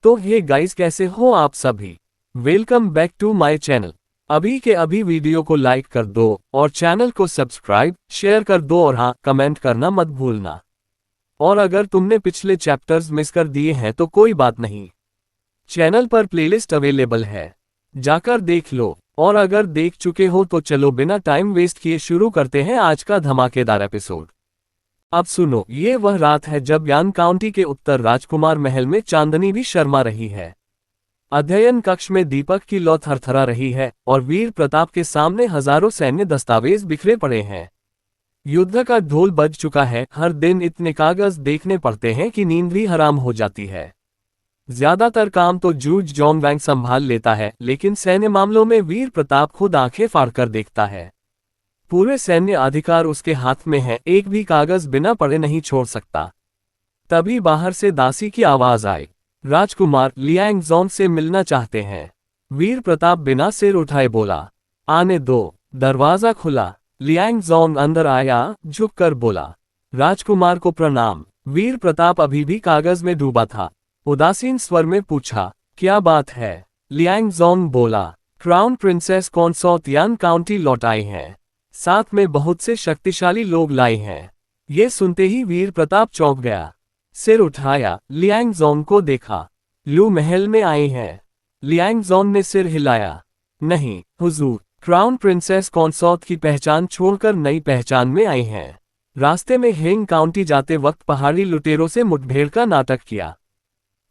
तो ये गाइस, कैसे हो आप सभी। Welcome back to my channel. अभी के अभी वीडियो को लाइक कर दो और चैनल को सब्सक्राइब शेयर कर दो और हाँ, कमेंट करना मत भूलना। और अगर तुमने पिछले चैप्टर्स मिस कर दिए हैं तो कोई बात नहीं, चैनल पर प्लेलिस्ट अवेलेबल है, जाकर देख लो। और अगर देख चुके हो तो चलो बिना टाइम वेस्ट किए शुरू करते हैं आज का धमाकेदार एपिसोड। अब सुनो, ये वह रात है जब यान काउंटी के उत्तर राजकुमार महल में चांदनी भी शर्मा रही है। अध्ययन कक्ष में दीपक की लौ थरथरा रही है और वीर प्रताप के सामने हजारों सैन्य दस्तावेज बिखरे पड़े हैं। युद्ध का ढोल बज चुका है। हर दिन इतने कागज देखने पड़ते हैं कि नींद भी हराम हो जाती है। ज्यादातर काम तो जूझ जॉन वैंग संभाल लेता है, लेकिन सैन्य मामलों में वीर प्रताप खुद आंखें फाड़कर देखता है। पूरे सैन्य अधिकार उसके हाथ में है, एक भी कागज बिना पढ़े नहीं छोड़ सकता। तभी बाहर से दासी की आवाज आई, राजकुमार लियांग जॉन से मिलना चाहते हैं। वीर प्रताप बिना सिर उठाए बोला, आने दो। दरवाजा खुला, लियांग जॉन अंदर आया, झुककर बोला, राजकुमार को प्रणाम। वीर प्रताप अभी भी कागज में डूबा था। उदासीन स्वर में पूछा, क्या बात है। लियांग जॉन बोला, क्राउन प्रिंसेस कॉन्सॉर्ट यान काउंटी लौट आई हैं, साथ में बहुत से शक्तिशाली लोग लाए हैं। ये सुनते ही वीर प्रताप चौंक गया। सिर उठाया, लियांग जॉन को देखा। लू महल में आए हैं। लियांग जॉन ने सिर हिलाया, नहीं हुजूर, क्राउन प्रिंसेस कॉन्सॉर्ट की पहचान छोड़कर नई पहचान में आई हैं। रास्ते में हेंग काउंटी जाते वक्त पहाड़ी लुटेरों से मुठभेड़ का नाटक किया।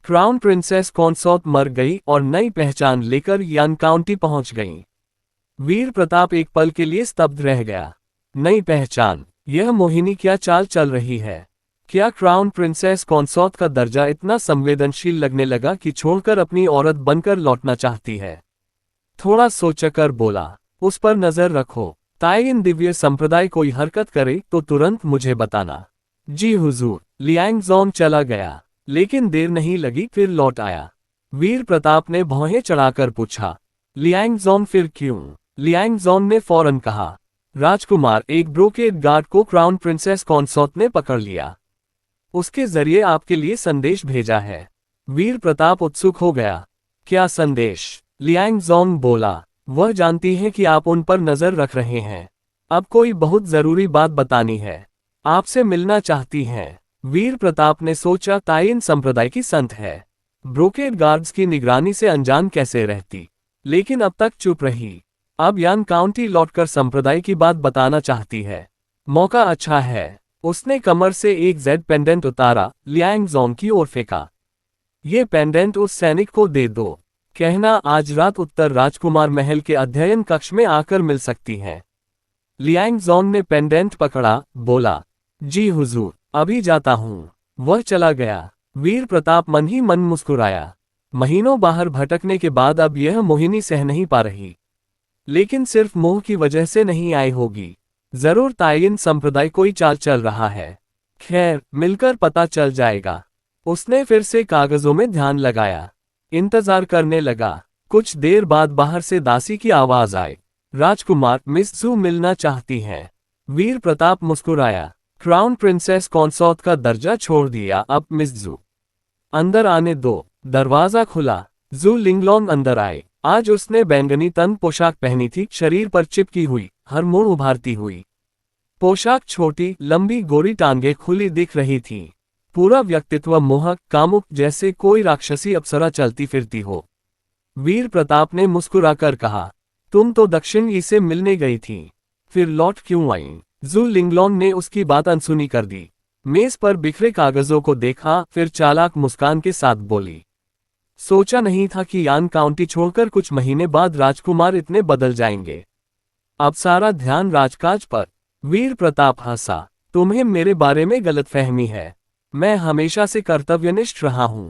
क्राउन प्रिंसेस कॉन्सॉर्ट मर गई और नई पहचान लेकर यान काउंटी पहुंच गई। वीर प्रताप एक पल के लिए स्तब्ध रह गया। नई पहचान, यह मोहिनी क्या चाल चल रही है। क्या क्राउन प्रिंसेस कॉन्सॉर्ट का दर्जा इतना संवेदनशील लगने लगा कि छोड़कर अपनी औरत बनकर लौटना चाहती है। थोड़ा सोचकर बोला, उस पर नजर रखो। ताइन दिव्य संप्रदाय कोई हरकत करे तो तुरंत मुझे बताना। जी हुजूर। लियांग जॉन चला गया, लेकिन देर नहीं लगी, फिर लौट आया। वीर प्रताप ने भौहें चढ़ाकर पूछा, लियांग जॉन फिर क्यों। लियांग जॉन ने फौरन कहा, राजकुमार, एक ब्रोकेड गार्ड को क्राउन प्रिंसेस कॉन्सॉर्ट ने पकड़ लिया। उसके जरिए आपके लिए संदेश भेजा है। वीर प्रताप उत्सुक हो गया। क्या संदेश। लियांग जॉन बोला, वह जानती है कि आप उन पर नजर रख रहे हैं। अब कोई बहुत जरूरी बात बतानी है, आपसे मिलना चाहती हैं। वीर प्रताप ने सोचा, ताइन संप्रदाय की संत है, ब्रोकेड गार्ड्स की निगरानी से अनजान कैसे रहती, लेकिन अब तक चुप रही। अब यान काउंटी लौटकर संप्रदाय की बात बताना चाहती है। मौका अच्छा है। उसने कमर से एक जेड पेंडेंट उतारा, लियांग जॉन की ओर फेंका। ये पेंडेंट उस सैनिक को दे दो, कहना आज रात उत्तर राजकुमार महल के अध्ययन कक्ष में आकर मिल सकती हैं। लियांग जॉन ने पेंडेंट पकड़ा, बोला, जी हुजूर, अभी जाता हूं। वह चला गया। वीर प्रताप मन ही मन मुस्कुराया। महीनों बाहर भटकने के बाद अब यह मोहिनी सह नहीं पा रही, लेकिन सिर्फ मोह की वजह से नहीं आई होगी। जरूर ताइन संप्रदाय कोई चाल चल रहा है। खैर, मिलकर पता चल जाएगा। उसने फिर से कागजों में ध्यान लगाया, इंतजार करने लगा। कुछ देर बाद बाहर से दासी की आवाज आई, राजकुमार, मिस जू मिलना चाहती हैं। वीर प्रताप मुस्कुराया। क्राउन प्रिंसेस कॉन्सॉर्ट का दर्जा छोड़ दिया, अब मिस जू अंदर आने दो। दरवाजा खुला, जू लिंगलोंग अंदर आए। आज उसने बैंगनी तन पोशाक पहनी थी, शरीर पर चिपकी हुई, हर मोड़ उभारती हुई। पोशाक छोटी, लंबी, गोरी टांगे खुली दिख रही थी। पूरा व्यक्तित्व मोहक, कामुक, जैसे कोई राक्षसी अप्सरा चलती फिरती हो। वीर प्रताप ने मुस्कुराकर कहा, तुम तो दक्षिण ई से मिलने गई थी, फिर लौट क्यों आई। जू लिंगलोंग ने उसकी बात अनसुनी कर दी। मेज पर बिखरे कागजों को देखा, फिर चालाक मुस्कान के साथ बोली, सोचा नहीं था कि यान काउंटी छोड़कर कुछ महीने बाद राजकुमार इतने बदल जाएंगे। अब सारा ध्यान राजकाज पर। वीर प्रताप हंसा, तुम्हें मेरे बारे में गलतफहमी है। मैं हमेशा से कर्तव्यनिष्ठ रहा हूं,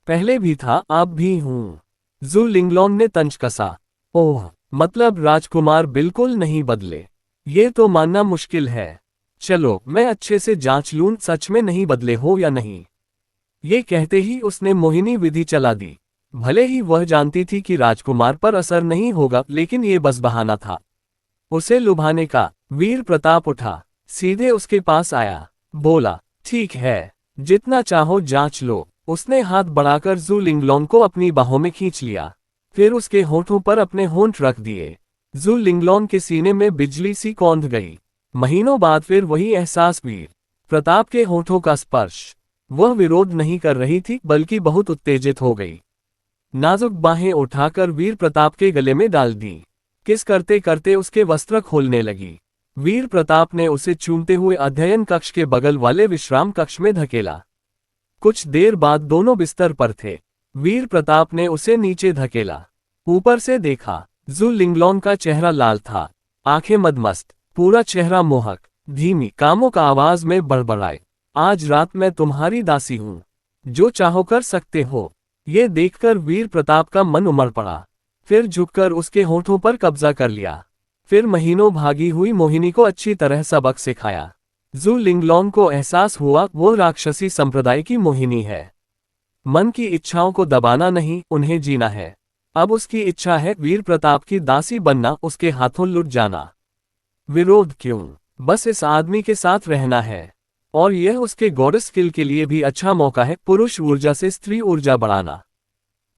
पहले भी था, अब भी हूं। जू लिंगलोंग ने तंज कसा, ओह, मतलब राजकुमार बिल्कुल नहीं बदले। ये तो मानना मुश्किल है। चलो मैं अच्छे से जांच लूं, सच में नहीं बदले हो या नहीं। ये कहते ही उसने मोहिनी विधि चला दी। भले ही वह जानती थी कि राजकुमार पर असर नहीं होगा, लेकिन ये बस बहाना था उसे लुभाने का। वीर प्रताप उठा, सीधे उसके पास आया, बोला, ठीक है, जितना चाहो जांच लो, उसने हाथ बढ़ाकर जू लिंगलोंग को अपनी बाहों में खींच लिया, फिर उसके होंठों पर अपने होंठ रख दिए। जू लिंगलोंग के सीने में बिजली सी कौंध गई। महीनों बाद फिर वही एहसास, वीर प्रताप के होंठों का स्पर्श। वह विरोध नहीं कर रही थी, बल्कि बहुत उत्तेजित हो गई। नाजुक बाहें उठाकर वीर प्रताप के गले में डाल दी। किस करते करते उसके वस्त्र खोलने लगी। वीर प्रताप ने उसे चूमते हुए अध्ययन कक्ष के बगल वाले विश्राम कक्ष में धकेला। कुछ देर बाद दोनों बिस्तर पर थे। वीर प्रताप ने उसे नीचे धकेला। ऊपर से देखा, जू लिंगलोंग का चेहरा लाल था, आंखें मदमस्त, पूरा चेहरा मोहक। धीमी कामों का आवाज में बड़बड़ाए, आज रात मैं तुम्हारी दासी हूं, जो चाहो कर सकते हो। ये देखकर वीर प्रताप का मन उमड़ पड़ा। फिर झुककर उसके होठों पर कब्जा कर लिया। फिर महीनों भागी हुई मोहिनी को अच्छी तरह सबक सिखाया। जू लिंगलोंग को एहसास हुआ वो राक्षसी संप्रदाय की मोहिनी है। मन की इच्छाओं को दबाना नहीं, उन्हें जीना है। अब उसकी इच्छा है वीर प्रताप की दासी बनना, उसके हाथों लुट जाना। विरोध क्यों, बस इस आदमी के साथ रहना है। और यह उसके गॉडेस स्किल के लिए भी अच्छा मौका है, पुरुष ऊर्जा से स्त्री ऊर्जा बढ़ाना।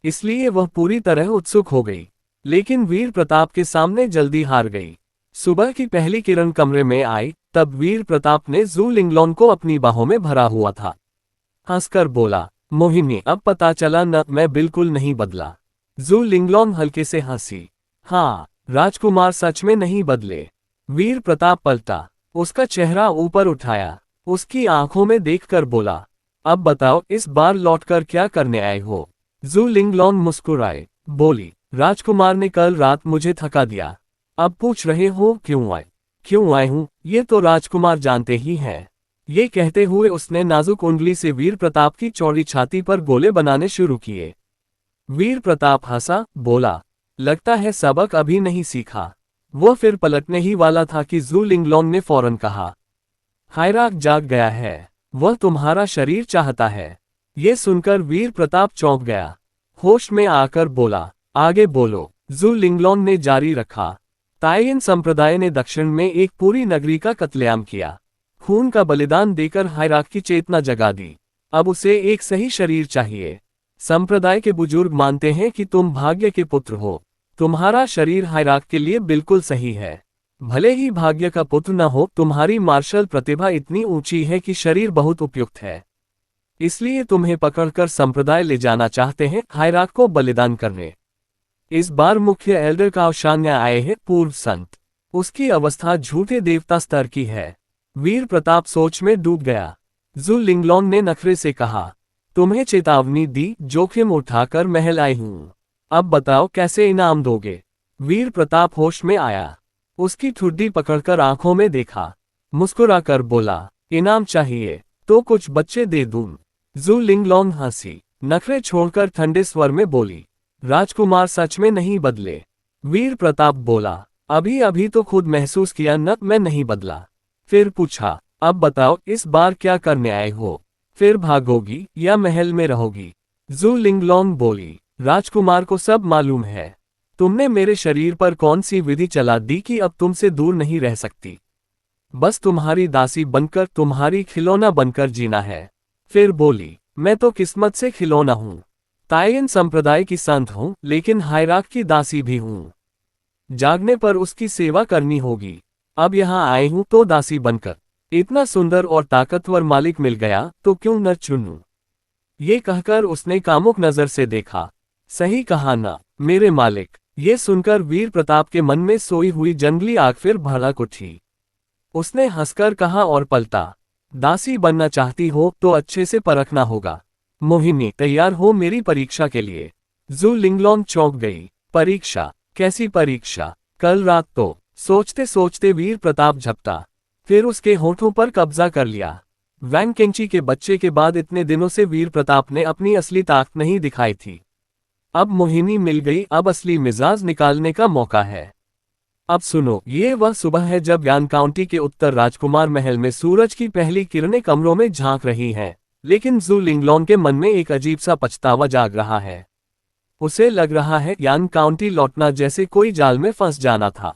इसलिए वह पूरी तरह उत्सुक हो गई, लेकिन वीर प्रताप के सामने जल्दी हार गई। सुबह की पहली किरण कमरे में आई, तब वीर प्रताप ने जू लिंगलोंग को अपनी बाहों में भरा हुआ था। हंसकर बोला, मोहिनी, अब पता चला न, मैं बिल्कुल नहीं बदला। जू लिंगलोंग हल्के से हंसी। हाँ, राजकुमार सच में नहीं बदले। वीर प्रताप पलटा, उसका चेहरा ऊपर उठाया, उसकी आंखों में देखकर बोला, अब बताओ इस बार लौटकर क्या करने आए हो। जू लिंगलोंग मुस्कुराए, बोली, राजकुमार ने कल रात मुझे थका दिया, अब पूछ रहे हो क्यों आए हूं, ये तो राजकुमार जानते ही हैं। ये कहते हुए उसने नाजुक उंगली से वीर प्रताप की चौड़ी छाती पर गोले बनाने शुरू किए। वीर प्रताप हंसा, बोला, लगता है सबक अभी नहीं सीखा। वो फिर पलटने ही वाला था कि जू लिंगलोंग ने फौरन कहा, हायराक जाग गया है, वह तुम्हारा शरीर चाहता है। ये सुनकर वीर प्रताप चौंक गया। होश में आकर बोला, आगे बोलो। जू लिंगलोंग ने जारी रखा, ताइयन संप्रदाय ने दक्षिण में एक पूरी नगरी का कत्लेआम किया, खून का बलिदान देकर हायराक की चेतना जगा दी। अब उसे एक सही शरीर चाहिए। संप्रदाय के बुजुर्ग मानते हैं कि तुम भाग्य के पुत्र हो। तुम्हारा शरीर हायराक के लिए बिल्कुल सही है। भले ही भाग्य का पुत्र न हो, तुम्हारी मार्शल प्रतिभा इतनी ऊंची है कि शरीर बहुत उपयुक्त है। इसलिए तुम्हें पकड़कर संप्रदाय ले जाना चाहते हैं, हायराक को बलिदान करने। इस बार मुख्य एल्डर का अवसान्य आए हैं पूर्व संत। उसकी अवस्था झूठे देवता स्तर की है। वीर प्रताप सोच में डूब गया। जू लिंगलोंग ने नखरे से कहा, तुम्हें चेतावनी दी, जोखिम उठाकर महल आई हूं। अब बताओ कैसे इनाम दोगे। वीर प्रताप होश में आया। उसकी ठुड्डी पकड़कर आंखों में देखा, मुस्कुराकर बोला, इनाम चाहिए तो कुछ बच्चे दे दूं। जू लिंगलोंग हंसी, नखरे छोड़कर ठंडे स्वर में बोली, राजकुमार सच में नहीं बदले। वीर प्रताप बोला, अभी अभी तो खुद महसूस किया न, मैं नहीं बदला। फिर पूछा, अब बताओ इस बार क्या करने आए हो, फिर भागोगी या महल में रहोगी। जू लिंगलोंग बोली, राजकुमार को सब मालूम है। तुमने मेरे शरीर पर कौन सी विधि चला दी कि अब तुमसे दूर नहीं रह सकती। बस तुम्हारी दासी बनकर, तुम्हारी खिलौना बनकर जीना है। फिर बोली, मैं तो किस्मत से खिलौना हूं। ताइयन संप्रदाय की संत हूं, लेकिन हायराक की दासी भी हूं। जागने पर उसकी सेवा करनी होगी। अब यहां आए हूं तो दासी बनकर। इतना सुंदर और ताकतवर मालिक मिल गया तो क्यों न चुनूं। ये कहकर उसने कामुक नजर से देखा। सही कहा ना मेरे मालिक। ये सुनकर वीर प्रताप के मन में सोई हुई जंगली आग फिर भड़क उठी। उसने हंसकर कहा और पलटा, दासी बनना चाहती हो तो अच्छे से परखना होगा। मोहिनी, तैयार हो मेरी परीक्षा के लिए। जू लिंगलोंग चौंक गई। परीक्षा? कैसी परीक्षा? कल रात तो। सोचते सोचते वीर प्रताप झपटा, फिर उसके होठों पर कब्जा कर लिया। वैंग केंची के बच्चे के बाद इतने दिनों से वीर प्रताप ने अपनी असली ताकत नहीं दिखाई थी। अब मोहिनी मिल गई, अब असली मिजाज निकालने का मौका है। अब सुनो, ये वह सुबह है जब यान काउंटी के उत्तर राजकुमार महल में सूरज की पहली किरणें कमरों में झांक रही हैं, लेकिन जू लिंगलोंग के मन में एक अजीब सा पछतावा जाग रहा है। उसे लग रहा है यान काउंटी लौटना जैसे कोई जाल में फंस जाना था।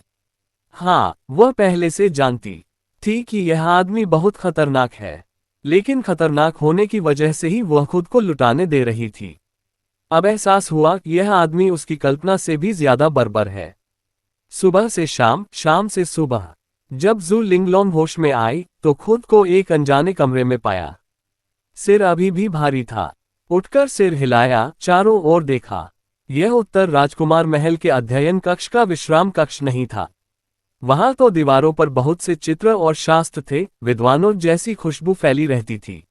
हाँ, वह पहले से जानती थी कि यह आदमी बहुत खतरनाक है। लेकिन खतरनाक होने की वजह से ही वह खुद को लुटाने दे रही थी। अब एहसास हुआ कि यह आदमी उसकी कल्पना से भी ज्यादा बर्बर है। सुबह से शाम, शाम से सुबह। जब जू लिंगलोंग होश में आई तो खुद को एक अनजाने कमरे में पाया। सिर अभी भी भारी था। उठकर सिर हिलाया, चारों ओर देखा। यह उत्तर राजकुमार महल के अध्ययन कक्ष का विश्राम कक्ष नहीं था। वहां तो दीवारों पर बहुत से चित्र और शास्त्र थे, विद्वानों जैसी खुशबू फैली रहती थी।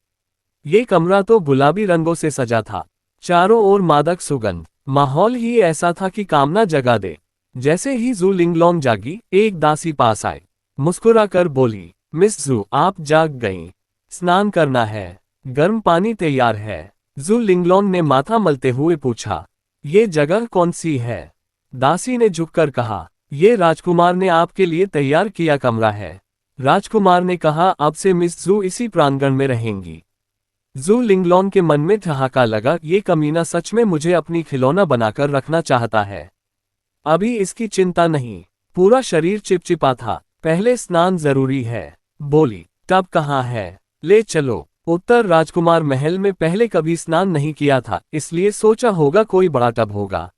ये कमरा तो गुलाबी रंगों से सजा था, चारों ओर मादक सुगंध। माहौल ही ऐसा था कि कामना जगा दे। जैसे ही जू लिंगलोंग जागी, एक दासी पास आए, मुस्कुराकर बोली, मिस जू, आप जाग गईं। स्नान करना है, गर्म पानी तैयार है। जू लिंगलोंग ने माथा मलते हुए पूछा, ये जगह कौन सी है? दासी ने झुककर कहा, ये राजकुमार ने आपके लिए तैयार किया कमरा है। राजकुमार ने कहा, अब से मिस जू इसी प्रांगण में रहेंगी। जू लिंगलोंग के मन में ठहाका लगा, ये कमीना सच में मुझे अपनी खिलौना बनाकर रखना चाहता है। अभी इसकी चिंता नहीं। पूरा शरीर चिपचिपा था। पहले स्नान जरूरी है। बोली, टब कहाँ है? ले चलो। उत्तर राजकुमार महल में पहले कभी स्नान नहीं किया था, इसलिए सोचा होगा कोई बड़ा टब होगा।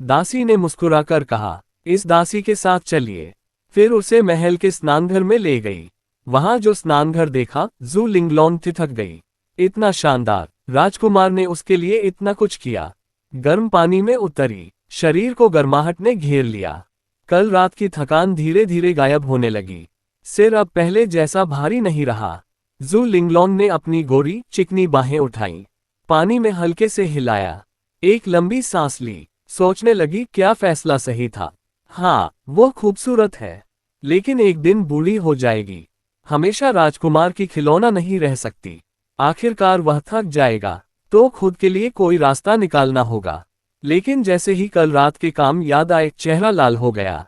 दासी ने मुस्कुराकर कहा, इस दासी के साथ चलिए। फिर उसे महल के स्नानघर में ले गई। वहां जो स्नानघर देखा, जू लिंगलोंग ठिठक गई। इतना शानदार! राजकुमार ने उसके लिए इतना कुछ किया। गर्म पानी में उतरी, शरीर को गर्माहट ने घेर लिया। कल रात की थकान धीरे धीरे गायब होने लगी। सिर अब पहले जैसा भारी नहीं रहा। जू लिंगलोंग ने अपनी गोरी चिकनी बाहें उठाईं, पानी में हल्के से हिलाया, एक लंबी सांस ली, सोचने लगी क्या फैसला सही था। हाँ, वो खूबसूरत है, लेकिन एक दिन बूढ़ी हो जाएगी। हमेशा राजकुमार की खिलौना नहीं रह सकती। आखिरकार वह थक जाएगा, तो खुद के लिए कोई रास्ता निकालना होगा। लेकिन जैसे ही कल रात के काम याद आए, चेहरा लाल हो गया।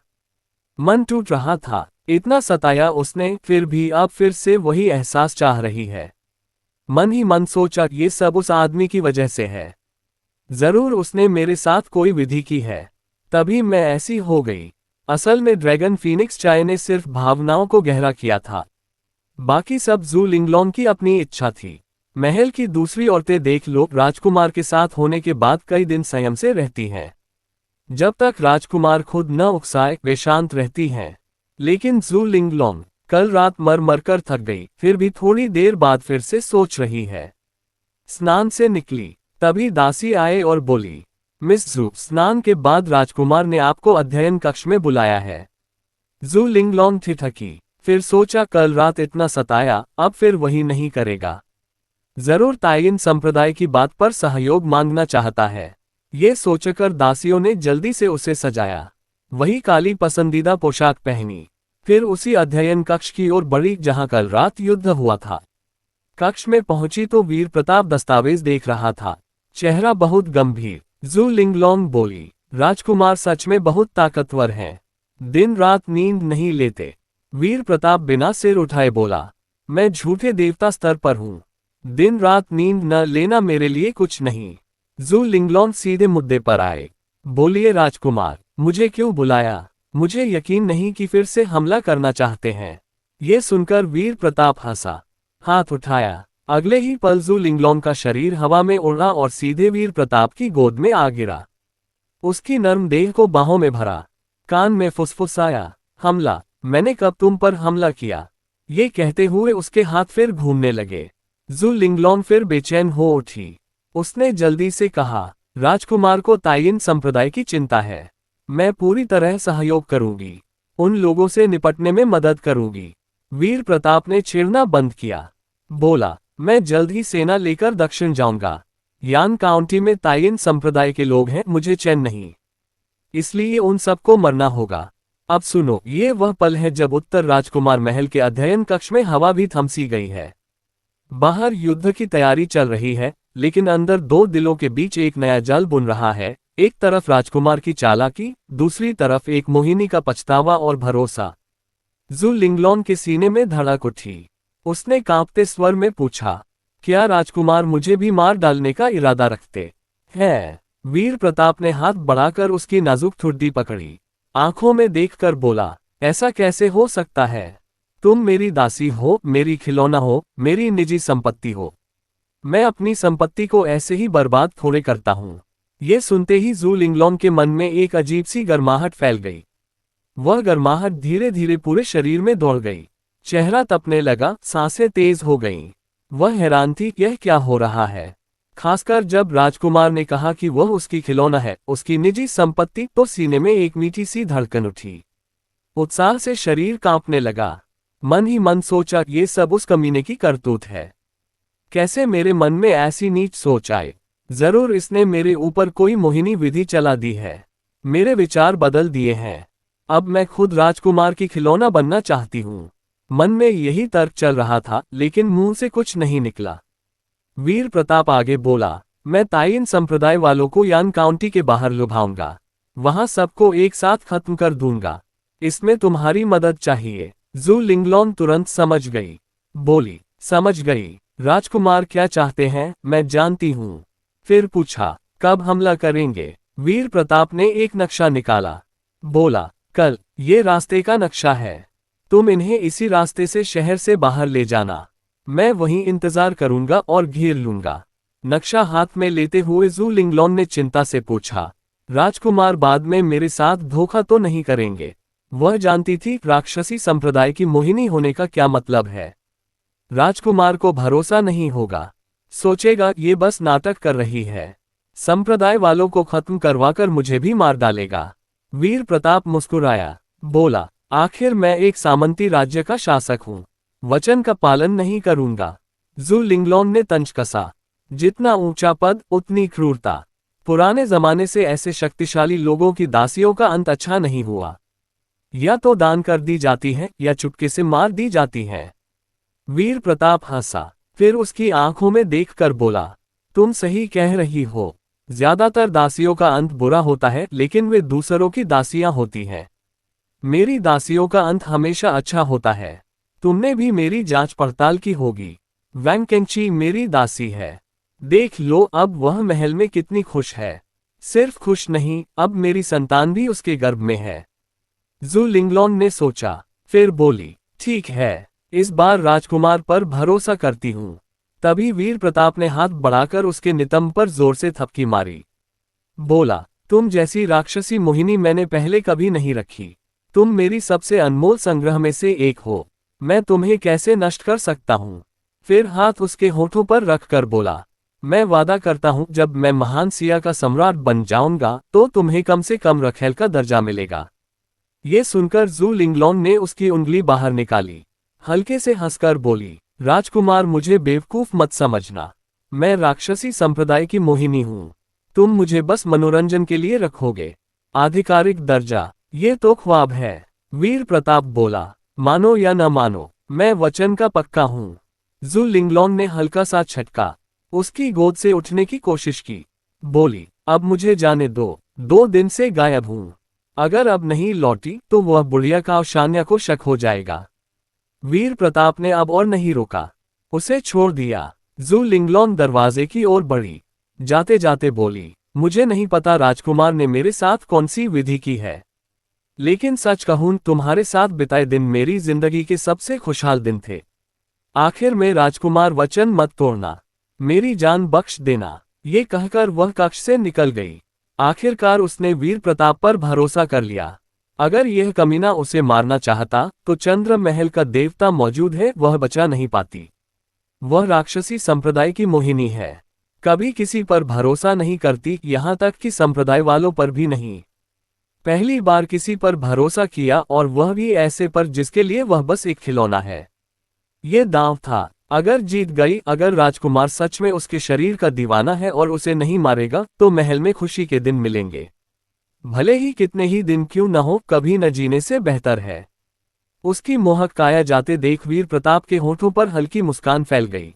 मन टूट रहा था। इतना सताया उसने, फिर भी अब फिर से वही एहसास चाह रही है। मन ही मन सोचा, ये सब उस आदमी की वजह से है। जरूर उसने मेरे साथ कोई विधि की है, तभी मैं ऐसी हो गई। असल में ड्रैगन फीनिक्स चाय ने सिर्फ भावनाओं को गहरा किया था। बाकी सब जू लिंगलोंग की अपनी इच्छा थी। महल की दूसरी औरतें देख लो, राजकुमार के साथ होने के बाद कई दिन संयम से रहती हैं। जब तक राजकुमार खुद न उकसाए, वे शांत रहती हैं। लेकिन जू लिंगलोंग कल रात मर मर कर थक गई, फिर भी थोड़ी देर बाद फिर से सोच रही है। स्नान से निकली, तभी दासी आए और बोली, मिस जू, स्नान के बाद राजकुमार ने आपको अध्ययन कक्ष में बुलाया है। जू लिंगलोंग ठिठकी, फिर सोचा कल रात इतना सताया, अब फिर वही नहीं करेगा। जरूर तायिन संप्रदाय की बात पर सहयोग मांगना चाहता है। ये सोचकर दासियों ने जल्दी से उसे सजाया। वही काली पसंदीदा पोशाक पहनी। फिर उसी अध्ययन कक्ष की ओर बढ़ी जहां कल रात युद्ध हुआ था। कक्ष में पहुंची तो वीर प्रताप दस्तावेज देख रहा था, चेहरा बहुत गंभीर। जू लिंगलोंग बोली, राजकुमार सच में बहुत ताकतवर हैं। दिन रात नींद नहीं लेते। वीर प्रताप बिना सिर उठाए बोला, मैं झूठे देवता स्तर पर हूं। दिन रात नींद न लेना मेरे लिए कुछ नहीं। जू लिंगलोंग सीधे मुद्दे पर आए। बोलिए राजकुमार, मुझे क्यों बुलाया? मुझे यकीन नहीं कि फिर से हमला करना चाहते हैं। ये सुनकर वीर प्रताप हंसा, हाथ उठाया। अगले ही पल जू लिंगलोंग का शरीर हवा में उड़ा और सीधे वीर प्रताप की गोद में आ गिरा। उसकी नर्म देह को बाहों में भरा, कान में फुसफुसाया, हमला, मैंने कब तुम पर हमला किया? ये कहते हुए उसके हाथ फिर घूमने लगे। जू लिंगलोंग फिर बेचैन हो उठी। उसने जल्दी से कहा, राजकुमार को तायिन संप्रदाय की चिंता है। मैं पूरी तरह सहयोग करूंगी, उन लोगों से निपटने में मदद करूंगी। वीर प्रताप ने छेड़ना बंद किया, बोला, मैं जल्द ही सेना लेकर दक्षिण जाऊंगा। यान काउंटी में तायिन संप्रदाय के लोग हैं, मुझे चैन नहीं, इसलिए उन सबको मरना होगा। अब सुनो, ये वह पल है जब उत्तर राजकुमार महल के अध्ययन कक्ष में हवा भी थमसी गई है। बाहर युद्ध की तैयारी चल रही है, लेकिन अंदर दो दिलों के बीच एक नया जाल बुन रहा है। एक तरफ राजकुमार की चालाकी, दूसरी तरफ एक मोहिनी का पछतावा और भरोसा। जू लिंगलोंग के सीने में धड़क उठी। उसने कांपते स्वर में पूछा, क्या राजकुमार मुझे भी मार डालने का इरादा रखते हैं? वीर प्रताप ने हाथ बढ़ाकर उसकी नाजुक ठुड्डी पकड़ी, आंखों में देखकर बोला, ऐसा कैसे हो सकता है? तुम मेरी दासी हो, मेरी खिलौना हो, मेरी निजी संपत्ति हो। मैं अपनी संपत्ति को ऐसे ही बर्बाद थोड़े करता हूँ। ये सुनते ही जू लिंगलोंग के मन में एक अजीब सी गर्माहट फैल गई। वह गर्माहट धीरे धीरे पूरे शरीर में दौड़ गई। चेहरा तपने लगा, सांसें तेज हो गईं। वह हैरान थी, यह क्या हो रहा है। खासकर जब राजकुमार ने कहा कि वह उसकी खिलौना है, उसकी निजी संपत्ति, तो सीने में एक मीठी सी धड़कन उठी। उत्साह से शरीर कांपने लगा। मन ही मन सोचा, ये सब उस कमीने की करतूत है। कैसे मेरे मन में ऐसी नीच सोच आए। जरूर इसने मेरे ऊपर कोई मोहिनी विधि चला दी है। मेरे विचार बदल दिए हैं। अब मैं खुद राजकुमार की खिलौना बनना चाहती हूँ। मन में यही तर्क चल रहा था, लेकिन मुंह से कुछ नहीं निकला। वीर प्रताप आगे बोला, मैं ताइन संप्रदाय वालों को यान काउंटी के बाहर लुभाऊंगा। वहां सबको एक साथ खत्म कर दूंगा। इसमें तुम्हारी मदद चाहिए। जू लिंगलोंग तुरंत समझ गई। बोली, समझ गई। राजकुमार क्या चाहते हैं मैं जानती हूँ। फिर पूछा, कब हमला करेंगे। वीर प्रताप ने एक नक्शा निकाला। बोला, कल। ये रास्ते का नक्शा है। तुम इन्हें इसी रास्ते से शहर से बाहर ले जाना। मैं वहीं इंतजार करूंगा और घेर लूंगा। नक्शा हाथ में लेते हुए जू लिंगलोंग ने चिंता से पूछा, राजकुमार बाद में मेरे साथ धोखा तो नहीं करेंगे। वह जानती थी राक्षसी संप्रदाय की मोहिनी होने का क्या मतलब है। राजकुमार को भरोसा नहीं होगा। सोचेगा ये बस नाटक कर रही है। संप्रदाय वालों को खत्म करवाकर मुझे भी मार डालेगा। वीर प्रताप मुस्कुराया। बोला, आखिर मैं एक सामंती राज्य का शासक हूँ। वचन का पालन नहीं करूंगा। जू लिंगलोंग ने तंज कसा। जितना ऊंचा पद उतनी क्रूरता। पुराने जमाने से ऐसे शक्तिशाली लोगों की दासियों का अंत अच्छा नहीं हुआ। या तो दान कर दी जाती हैं या चुटकी से मार दी जाती हैं। वीर प्रताप हंसा, फिर उसकी आंखों में देखकर बोला, तुम सही कह रही हो। ज्यादातर दासियों का अंत बुरा होता है, लेकिन वे दूसरों की दासियां होती हैं। मेरी दासियों का अंत हमेशा अच्छा होता है। तुमने भी मेरी जांच पड़ताल की होगी। वैंग केंगची मेरी दासी है। देख लो अब वह महल में कितनी खुश है। सिर्फ खुश नहीं, अब मेरी संतान भी उसके गर्भ में है। जू लिंगलोंग ने सोचा, फिर बोली, ठीक है, इस बार राजकुमार पर भरोसा करती हूँ। तभी वीर प्रताप ने हाथ बढ़ाकर उसके नितंब पर जोर से थपकी मारी। बोला, तुम जैसी राक्षसी मोहिनी मैंने पहले कभी नहीं रखी। तुम मेरी सबसे अनमोल संग्रह में से एक हो। मैं तुम्हें कैसे नष्ट कर सकता हूँ। फिर हाथ उसके होठों पर रखकर बोला, मैं वादा करता हूँ जब मैं महान सिया का सम्राट बन जाऊंगा तो तुम्हें कम से कम रखेल का दर्जा मिलेगा। ये सुनकर जू लिंगलोंग ने उसकी उंगली बाहर निकाली। हल्के से हंसकर बोली, राजकुमार मुझे बेवकूफ मत समझना। मैं राक्षसी संप्रदाय की मोहिनी हूँ। तुम मुझे बस मनोरंजन के लिए रखोगे। आधिकारिक दर्जा, ये तो ख्वाब है। वीर प्रताप बोला, मानो या न मानो, मैं वचन का पक्का हूँ। जू लिंगलोंग ने हल्का सा झटका। उसकी गोद से उठने की कोशिश की। बोली, अब मुझे जाने दो। 2 दिन से गायब हूँ। अगर अब नहीं लौटी तो वह बुढ़िया का शान्या को शक हो जाएगा। वीर प्रताप ने अब और नहीं रोका। उसे छोड़ दिया। जू लिंगलोंग दरवाजे की ओर बढ़ी। जाते जाते बोली, मुझे नहीं पता राजकुमार ने मेरे साथ कौन सी विधि की है, लेकिन सच कहूं तुम्हारे साथ बिताए दिन मेरी जिंदगी के सबसे खुशहाल दिन थे। आखिर में राजकुमार वचन मत तोड़ना, मेरी जान बख्श देना। ये कहकर वह कक्ष से निकल गई। आखिरकार उसने वीर प्रताप पर भरोसा कर लिया। अगर यह कमीना उसे मारना चाहता तो चंद्र महल का देवता मौजूद है, वह बचा नहीं पाती। वह राक्षसी संप्रदाय की मोहिनी है। कभी किसी पर भरोसा नहीं करती, यहां तक कि संप्रदाय वालों पर भी नहीं। पहली बार किसी पर भरोसा किया, और वह भी ऐसे पर जिसके लिए वह बस एक खिलौना है। ये दांव था। अगर जीत गई, अगर राजकुमार सच में उसके शरीर का दीवाना है और उसे नहीं मारेगा, तो महल में खुशी के दिन मिलेंगे। भले ही कितने ही दिन क्यों न हो, कभी न जीने से बेहतर है। उसकी मोहक काया जाते देख वीर प्रताप के होठों पर हल्की मुस्कान फैल गई।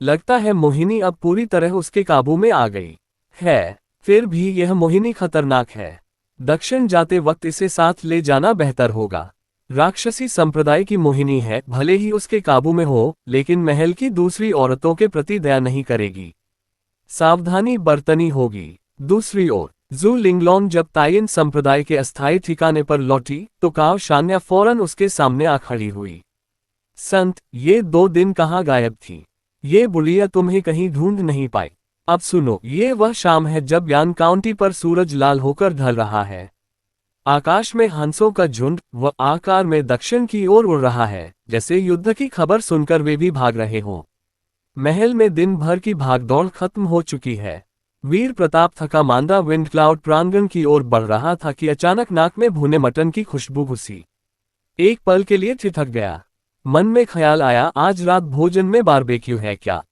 लगता है मोहिनी अब पूरी तरह उसके काबू में आ गई है। फिर भी यह मोहिनी खतरनाक है। दक्षिण जाते वक्त इसे साथ ले जाना बेहतर होगा। राक्षसी संप्रदाय की मोहिनी है, भले ही उसके काबू में हो, लेकिन महल की दूसरी औरतों के प्रति दया नहीं करेगी। सावधानी बरतनी होगी। दूसरी ओर जू लिंगलोंग जब ताइन संप्रदाय के अस्थायी ठिकाने पर लौटी तो काव शान्या फौरन उसके सामने आ खड़ी हुई। संत, ये 2 दिन कहाँ गायब थी? ये बुढ़िया तुम्हें कहीं ढूंढ नहीं पाई। अब सुनो, ये वह शाम है जब यान काउंटी पर सूरज लाल होकर ढल रहा है। आकाश में हंसों का झुंड व आकार में दक्षिण की ओर उड़ रहा है, जैसे युद्ध की खबर सुनकर वे भी भाग रहे हों। महल में दिन भर की भागदौड़ खत्म हो चुकी है। वीर प्रताप थका मांदा विंड क्लाउड प्रांगण की ओर बढ़ रहा था कि अचानक नाक में भुने मटन की खुशबू घुसी। एक पल के लिए ठिठक गया। मन में ख्याल आया, आज रात भोजन में बारबेक्यू है क्या?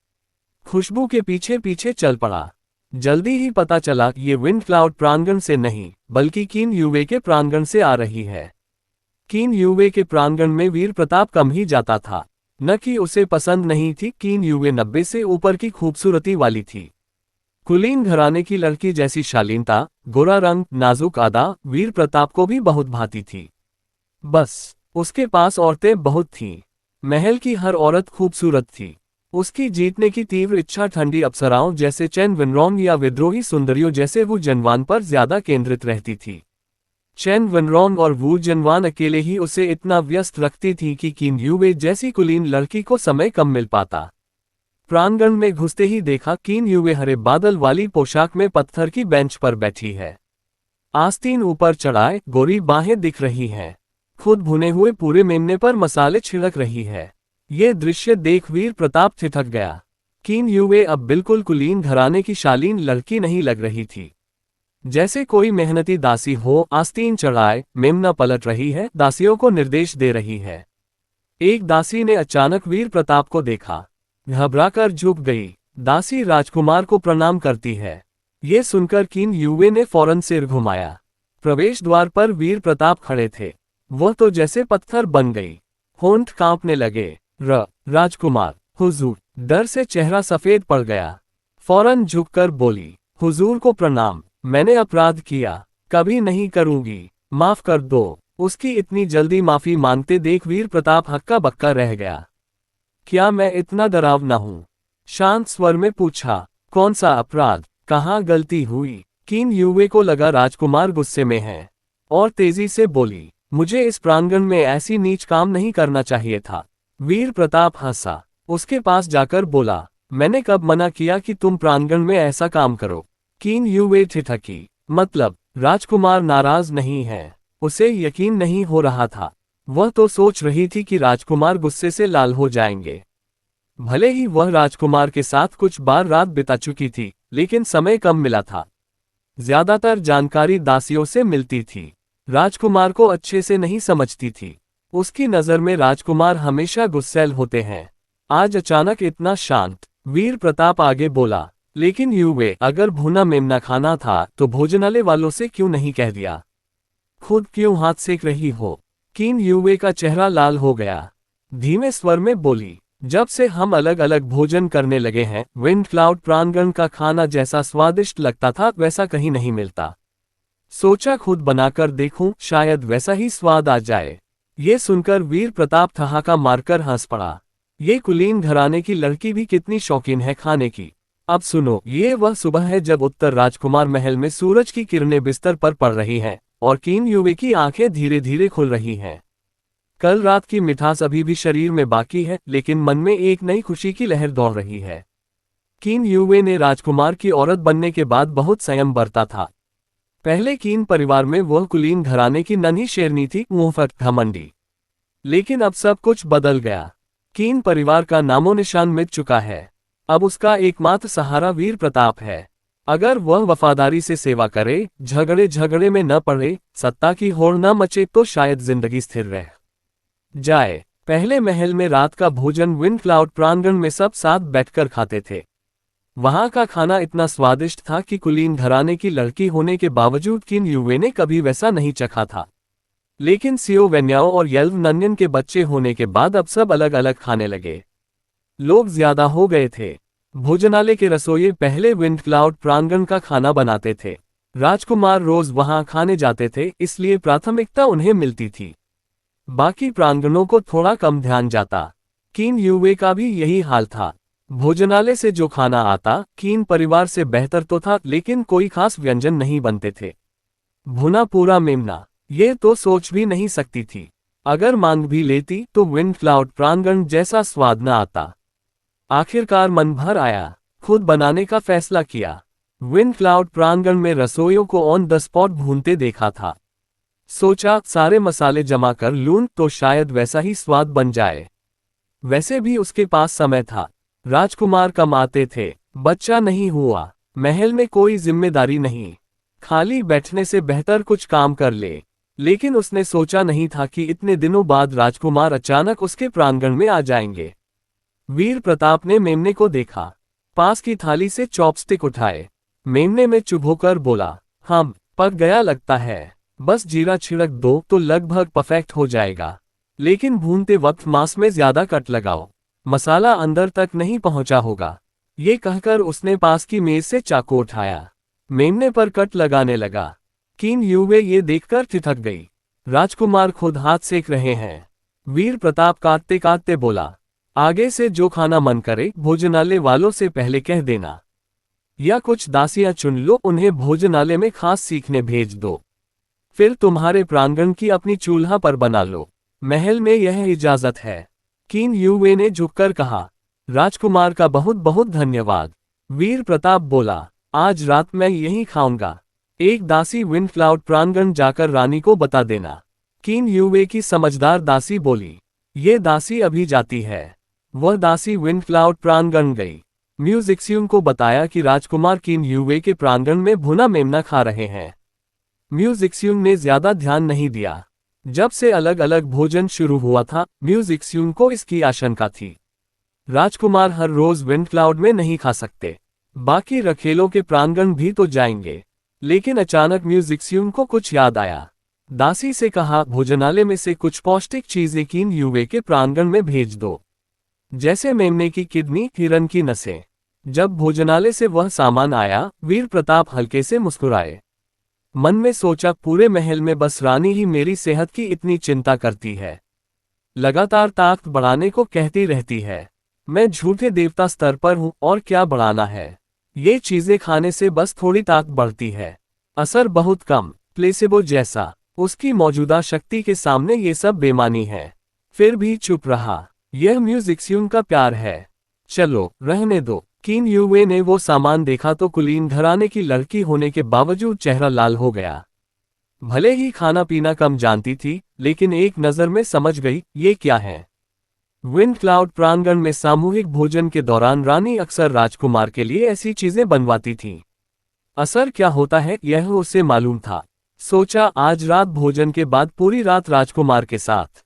खुशबू के पीछे पीछे चल पड़ा। जल्दी ही पता चला ये विंड क्लाउड प्रांगण से नहीं, बल्कि कीन यूवे के प्रांगण से आ रही है। कीन यूवे के प्रांगण में वीर प्रताप कम ही जाता था। न कि उसे पसंद नहीं थी, कीन यूवे 90 से ऊपर की खूबसूरती वाली थी। कुलीन घराने की लड़की जैसी शालीनता, गोरा रंग, नाजुक अदा वीर प्रताप को भी बहुत भाती थी। बस उसके पास औरतें बहुत थीं। महल की हर औरत खूबसूरत थी। उसकी जीतने की तीव्र इच्छा ठंडी अप्सराओं जैसे चैन विनरोंग या विद्रोही सुंदरियों जैसे वू जनवान पर ज्यादा केंद्रित रहती थी। चैन विनरोंग और वू जनवान अकेले ही उसे इतना व्यस्त रखती थी कि कीन यूवे जैसी कुलीन लड़की को समय कम मिल पाता। प्रांगण में घुसते ही देखा, कीन यूवे हरे बादल वाली पोशाक में पत्थर की बेंच पर बैठी है। आस्तीन ऊपर चढ़ाए, गोरी बाहें दिख रही हैं। खुद भुने हुए पूरे मेमने पर मसाले छिड़क रही है। ये दृश्य देख वीर प्रताप ठिठक गया। कीन यूवे अब बिल्कुल कुलीन घराने की शालीन लड़की नहीं लग रही थी। जैसे कोई मेहनती दासी हो, आस्तीन चढ़ाए, मेमना पलट रही है, दासियों को निर्देश दे रही है। एक दासी ने अचानक वीर प्रताप को देखा, घबराकर झुक गई। दासी राजकुमार को प्रणाम करती है। ये सुनकर कीन यूवे ने फौरन सिर घुमाया। प्रवेश द्वार पर वीर प्रताप खड़े थे। वह तो जैसे पत्थर बन गई। होंठ कांपने लगे। राजकुमार, हुजूर। डर से चेहरा सफेद पड़ गया। फौरन झुककर बोली, हुजूर को प्रणाम। मैंने अपराध किया, कभी नहीं करूंगी, माफ कर दो। उसकी इतनी जल्दी माफी मांगते देख वीर प्रताप हक्का बक्का रह गया। क्या मैं इतना डरावना हूं? शांत स्वर में पूछा। कौन सा अपराध? कहाँ गलती हुई? कीन यूवे को लगा राजकुमार गुस्से में है और तेजी से बोली, मुझे इस प्रांगण में ऐसी नीच काम नहीं करना चाहिए था। वीर प्रताप हंसा। उसके पास जाकर बोला, मैंने कब मना किया कि तुम प्रांगण में ऐसा काम करो? कीन यूवे ठिठकी। मतलब? राजकुमार नाराज नहीं है। उसे यकीन नहीं हो रहा था। वह तो सोच रही थी कि राजकुमार गुस्से से लाल हो जाएंगे। भले ही वह राजकुमार के साथ कुछ बार रात बिता चुकी थी, लेकिन समय कम मिला था। ज्यादातर जानकारी दासियों से मिलती थी। राजकुमार को अच्छे से नहीं समझती थी। उसकी नजर में राजकुमार हमेशा गुस्सैल होते हैं। आज अचानक इतना शांत। वीर प्रताप आगे बोला, लेकिन यूवे, अगर भुना मेमना खाना था तो भोजनालय वालों से क्यों नहीं कह दिया? खुद क्यों हाथ सेक रही हो? कीन यूवे का चेहरा लाल हो गया। धीमे स्वर में बोली, जब से हम अलग अलग भोजन करने लगे हैं, विंड क्लाउड प्रांगण का खाना जैसा स्वादिष्ट लगता था वैसा कहीं नहीं मिलता। सोचा खुद बनाकर देखूं, शायद वैसा ही स्वाद आ जाए। ये सुनकर वीर प्रताप ठहाका मारकर हंस पड़ा। ये कुलीन घराने की लड़की भी कितनी शौकीन है खाने की। अब सुनो, ये वह सुबह है जब उत्तर राजकुमार महल में सूरज की किरणें बिस्तर पर पड़ रही हैं और कीन यूवे की आंखें धीरे धीरे खुल रही हैं। कल रात की मिठास अभी भी शरीर में बाकी है, लेकिन मन में एक नई खुशी की लहर दौड़ रही है। कीन यूवे ने राजकुमार की औरत बनने के बाद बहुत संयम बरता था। पहले कीन परिवार में वह कुलीन घराने की नन्ही शेरनी थी, मुंहफट घमंडी। लेकिन अब सब कुछ बदल गया। कीन परिवार का नामो निशान मिट चुका है। अब उसका एकमात्र सहारा वीर प्रताप है। अगर वह वफादारी से सेवा करे, झगड़े में न पड़े, सत्ता की होड़ न मचे तो शायद जिंदगी स्थिर रह जाए। पहले महल में रात का भोजन विंड क्लाउड प्रांगण में सब साथ बैठकर खाते थे। वहां का खाना इतना स्वादिष्ट था कि कुलीन घराने की लड़की होने के बावजूद कीन यूवे ने कभी वैसा नहीं चखा था। लेकिन सियो वेन्याओ और येल्व नन्यन के बच्चे होने के बाद अब सब अलग अलग खाने लगे। लोग ज्यादा हो गए थे। भोजनालय के रसोइये पहले विंड क्लाउड प्रांगण का खाना बनाते थे। राजकुमार रोज वहां खाने जाते थे, इसलिए प्राथमिकता उन्हें मिलती थी। बाकी प्रांगणों को थोड़ा कम ध्यान जाता। कीन यूवे का भी यही हाल था। भोजनालय से जो खाना आता, कीन परिवार से बेहतर तो था, लेकिन कोई खास व्यंजन नहीं बनते थे। भुना पूरा मेमना, ये तो सोच भी नहीं सकती थी। अगर मांग भी लेती तो विंड क्लाउड प्रांगण जैसा स्वाद न आता। आखिरकार मन भर आया, खुद बनाने का फैसला किया। विंड क्लाउड प्रांगण में रसोइयों को ऑन द स्पॉट भूनते देखा था। सोचा सारे मसाले जमा कर लूं तो शायद वैसा ही स्वाद बन जाए। वैसे भी उसके पास समय था। राजकुमार कम आते थे, बच्चा नहीं हुआ, महल में कोई जिम्मेदारी नहीं, खाली बैठने से बेहतर कुछ काम कर ले। लेकिन उसने सोचा नहीं था कि इतने दिनों बाद राजकुमार अचानक उसके प्रांगण में आ जाएंगे। वीर प्रताप ने मेमने को देखा, पास की थाली से चॉपस्टिक उठाए। मेमने में चुभ होकर बोला, हम पक गया लगता है, बस जीरा छिड़क दो तो लगभग परफेक्ट हो जाएगा। लेकिन भूनते वक्त मांस में ज्यादा कट लगाओ, मसाला अंदर तक नहीं पहुंचा होगा। ये कहकर उसने पास की मेज से चाकू उठाया, मेमने पर कट लगाने लगा। किन युवे ये देखकर ठिठक गई। राजकुमार खुद हाथ सेक रहे हैं। वीर प्रताप काटते काटते बोला, आगे से जो खाना मन करे भोजनालय वालों से पहले कह देना, या कुछ दासियां चुन लो, उन्हें भोजनालय में खास सीखने भेज दो। फिर तुम्हारे प्रांगण की अपनी चूल्हा पर बना लो, महल में यह इजाजत है। किन युवे ने झुककर कहा, राजकुमार का बहुत बहुत धन्यवाद। वीर प्रताप बोला, आज रात मैं यहीं खाऊंगा। एक दासी विंड क्लाउड प्रांगण जाकर रानी को बता देना। किन युवे की समझदार दासी बोली, ये दासी अभी जाती है। वह दासी विंड क्लाउड प्रांगण गई। म्यूजिक्सियन को बताया कि राजकुमार किन युवे के प्रांगण में भुना मेमना खा रहे हैं। म्यूजिक्सियन ने ज्यादा ध्यान नहीं दिया। जब से अलग अलग भोजन शुरू हुआ था, म्यूजिक्सियन को इसकी आशंका थी। राजकुमार हर रोज विंड क्लाउड में नहीं खा सकते, बाकी रखेलों के प्रांगण भी तो जाएंगे। लेकिन अचानक म्यूजिक्सियन को कुछ याद आया। दासी से कहा, भोजनालय में से कुछ पौष्टिक चीजें किन युवे के प्रांगण में भेज दो, जैसे मेमने की किडनी, हिरन की नसें। जब भोजनालय से वह सामान आया, वीर प्रताप हल्के से मुस्कुराए। मन में सोचा, पूरे महल में बस रानी ही मेरी सेहत की इतनी चिंता करती है, लगातार ताकत बढ़ाने को कहती रहती है। मैं झूठे देवता स्तर पर हूं और क्या बढ़ाना है। ये चीजें खाने से बस थोड़ी ताकत बढ़ती है, असर बहुत कम, प्लेसेबो जैसा। उसकी मौजूदा शक्ति के सामने ये सब बेमानी है। फिर भी चुप रहा। यह म्यूजिक्सियन का प्यार है, चलो रहने दो। किन युवे ने वो सामान देखा तो कुलीन घराने की लड़की होने के बावजूद चेहरा लाल हो गया। भले ही खाना पीना कम जानती थी, लेकिन एक नजर में समझ गई ये क्या है। विंड क्लाउड प्रांगण में सामूहिक भोजन के दौरान रानी अक्सर राजकुमार के लिए ऐसी चीजें बनवाती थी। असर क्या होता है यह उसे मालूम था। सोचा, आज रात भोजन के बाद पूरी रात राजकुमार के साथ।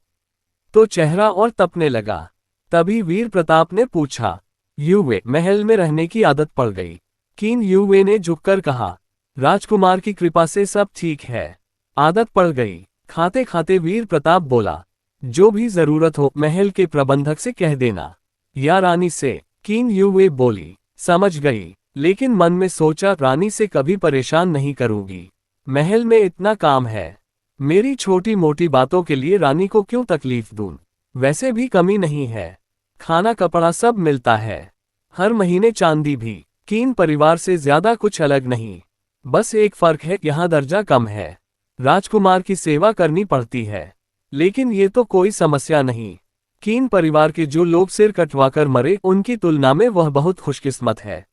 तो चेहरा और तपने लगा। तभी वीर प्रताप ने पूछा, युवे, महल में रहने की आदत पड़ गई? किन युवे ने झुककर कहा, राजकुमार की कृपा से सब ठीक है, आदत पड़ गई। खाते खाते वीर प्रताप बोला, जो भी जरूरत हो महल के प्रबंधक से कह देना, या रानी से। किन युवे बोली, समझ गई, लेकिन मन में सोचा, रानी से कभी परेशान नहीं करूंगी। महल में इतना काम है, मेरी छोटी मोटी बातों के लिए रानी को क्यों तकलीफ दूं। वैसे भी कमी नहीं है, खाना कपड़ा सब मिलता है, हर महीने चांदी भी। किन परिवार से ज्यादा कुछ अलग नहीं, बस एक फर्क है, यहाँ दर्जा कम है, राजकुमार की सेवा करनी पड़ती है। लेकिन ये तो कोई समस्या नहीं। किन परिवार के जो लोग सिर कटवाकर मरे, उनकी तुलना में वह बहुत खुशकिस्मत है,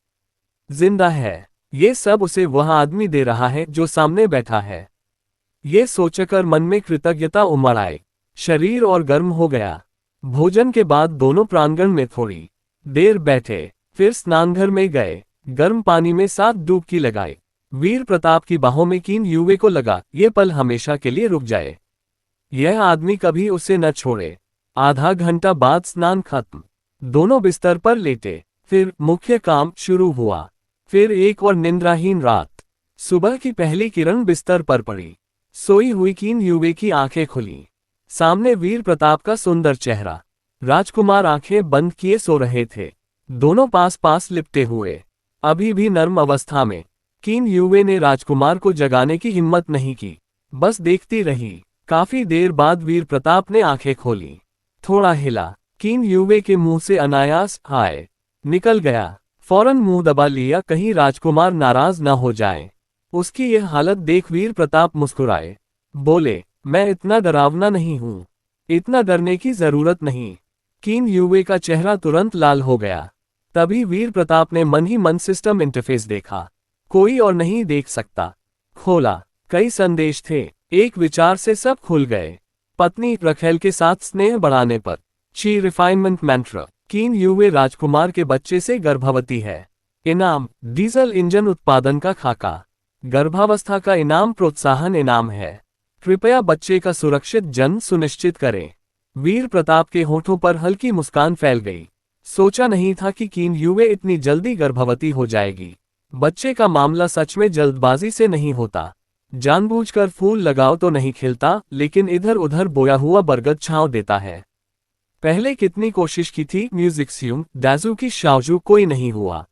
जिंदा है। ये सब उसे वह आदमी दे रहा है जो सामने बैठा है। ये सोचकर मन में कृतज्ञता उमड़ आई। शरीर और गर्म हो गया। भोजन के बाद दोनों प्रांगण में थोड़ी देर बैठे, फिर स्नानघर में गए, गर्म पानी में 7 डुबकी लगाई। वीर प्रताप की बाहों में किन युवे को लगा, ये पल हमेशा के लिए रुक जाए, यह आदमी कभी उसे न छोड़े। आधा घंटा बाद स्नान खत्म, दोनों बिस्तर पर लेटे, फिर मुख्य काम शुरू हुआ। फिर एक और निंद्राहीन रात। सुबह की पहली किरण बिस्तर पर पड़ी। सोई हुई किन युवे की आंखें खुली। सामने वीर प्रताप का सुंदर चेहरा। राजकुमार आंखें बंद किए सो रहे थे, दोनों पास पास लिपटे हुए, अभी भी नर्म अवस्था में। किन युवे ने राजकुमार को जगाने की हिम्मत नहीं की, बस देखती रही। काफी देर बाद वीर प्रताप ने आंखें खोली, थोड़ा हिला। किन युवे के मुंह से अनायास हाय निकल गया। फौरन मुंह दबा लिया, कहीं राजकुमार नाराज न हो जाए। उसकी यह हालत देख वीर प्रताप मुस्कुराए, बोले, मैं इतना डरावना नहीं हूं। इतना डरने की जरूरत नहीं। किन युवे का चेहरा तुरंत लाल हो गया। तभी वीर प्रताप ने मन ही मन सिस्टम इंटरफेस देखा। कोई और नहीं देख सकता। खोला। कई संदेश थे। एक विचार से सब खुल गए। पत्नी रखेल के साथ स्नेह बढ़ाने पर। ची रिफाइनमेंट मंत्र। किन युवे राजकुमार के बच्चे से गर्भवती है। इनाम डीजल इंजन उत्पादन का खाका। गर्भावस्था का इनाम प्रोत्साहन इनाम है। कृपया बच्चे का सुरक्षित जन्म सुनिश्चित करें। वीर प्रताप के होठों पर हल्की मुस्कान फैल गई। सोचा नहीं था कि किन युवे इतनी जल्दी गर्भवती हो जाएगी। बच्चे का मामला सच में जल्दबाजी से नहीं होता। जानबूझकर फूल लगाओ तो नहीं खिलता, लेकिन इधर उधर बोया हुआ बरगद छांव देता है। पहले कितनी कोशिश की थी म्यूजिक्सियम डाजू की शावजू, कोई नहीं हुआ।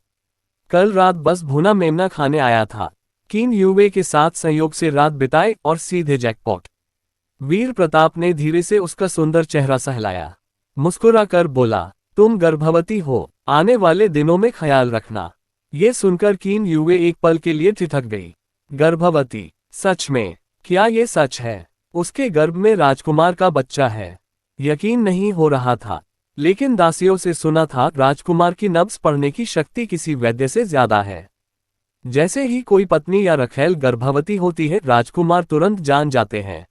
कल रात बस भुना मेमना खाने आया था। किन युवे के साथ संयोग से रात बिताए और सीधे जैकपॉट। वीर प्रताप ने धीरे से उसका सुंदर चेहरा सहलाया। मुस्कुरा कर बोला, तुम गर्भवती हो, आने वाले दिनों में ख्याल रखना। ये सुनकर किन युवे एक पल के लिए ठिठक गई। गर्भवती? सच में? क्या ये सच है? उसके गर्भ में राजकुमार का बच्चा है। यकीन नहीं हो रहा था, लेकिन दासियों से सुना था राजकुमार की नब्ज पढ़ने की शक्ति किसी वैद्य से ज्यादा है। जैसे ही कोई पत्नी या रखेल गर्भवती होती है, राजकुमार तुरंत जान जाते हैं।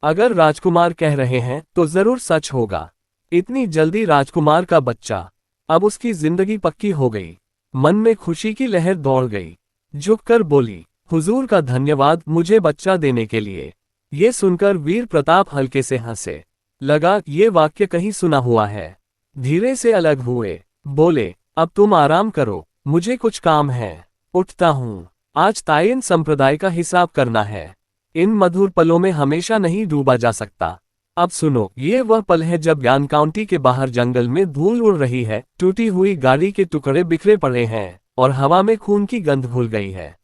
अगर राजकुमार कह रहे हैं तो जरूर सच होगा। इतनी जल्दी राजकुमार का बच्चा। अब उसकी जिंदगी पक्की हो गई। मन में खुशी की लहर दौड़ गई। झुककर बोली, हुजूर का धन्यवाद मुझे बच्चा देने के लिए। ये सुनकर वीर प्रताप हल्के से हंसे। लगा ये वाक्य कहीं सुना हुआ है। धीरे से अलग हुए। बोले, अब तुम आराम करो, मुझे कुछ काम है। उठता हूँ। आज तायन संप्रदाय का हिसाब करना है। इन मधुर पलों में हमेशा नहीं डूबा जा सकता। अब सुनो, ये वह पल है जब यान काउंटी के बाहर जंगल में धूल उड़ रही है, टूटी हुई गाड़ी के टुकड़े बिखरे पड़े हैं और हवा में खून की गंध घुल गई है।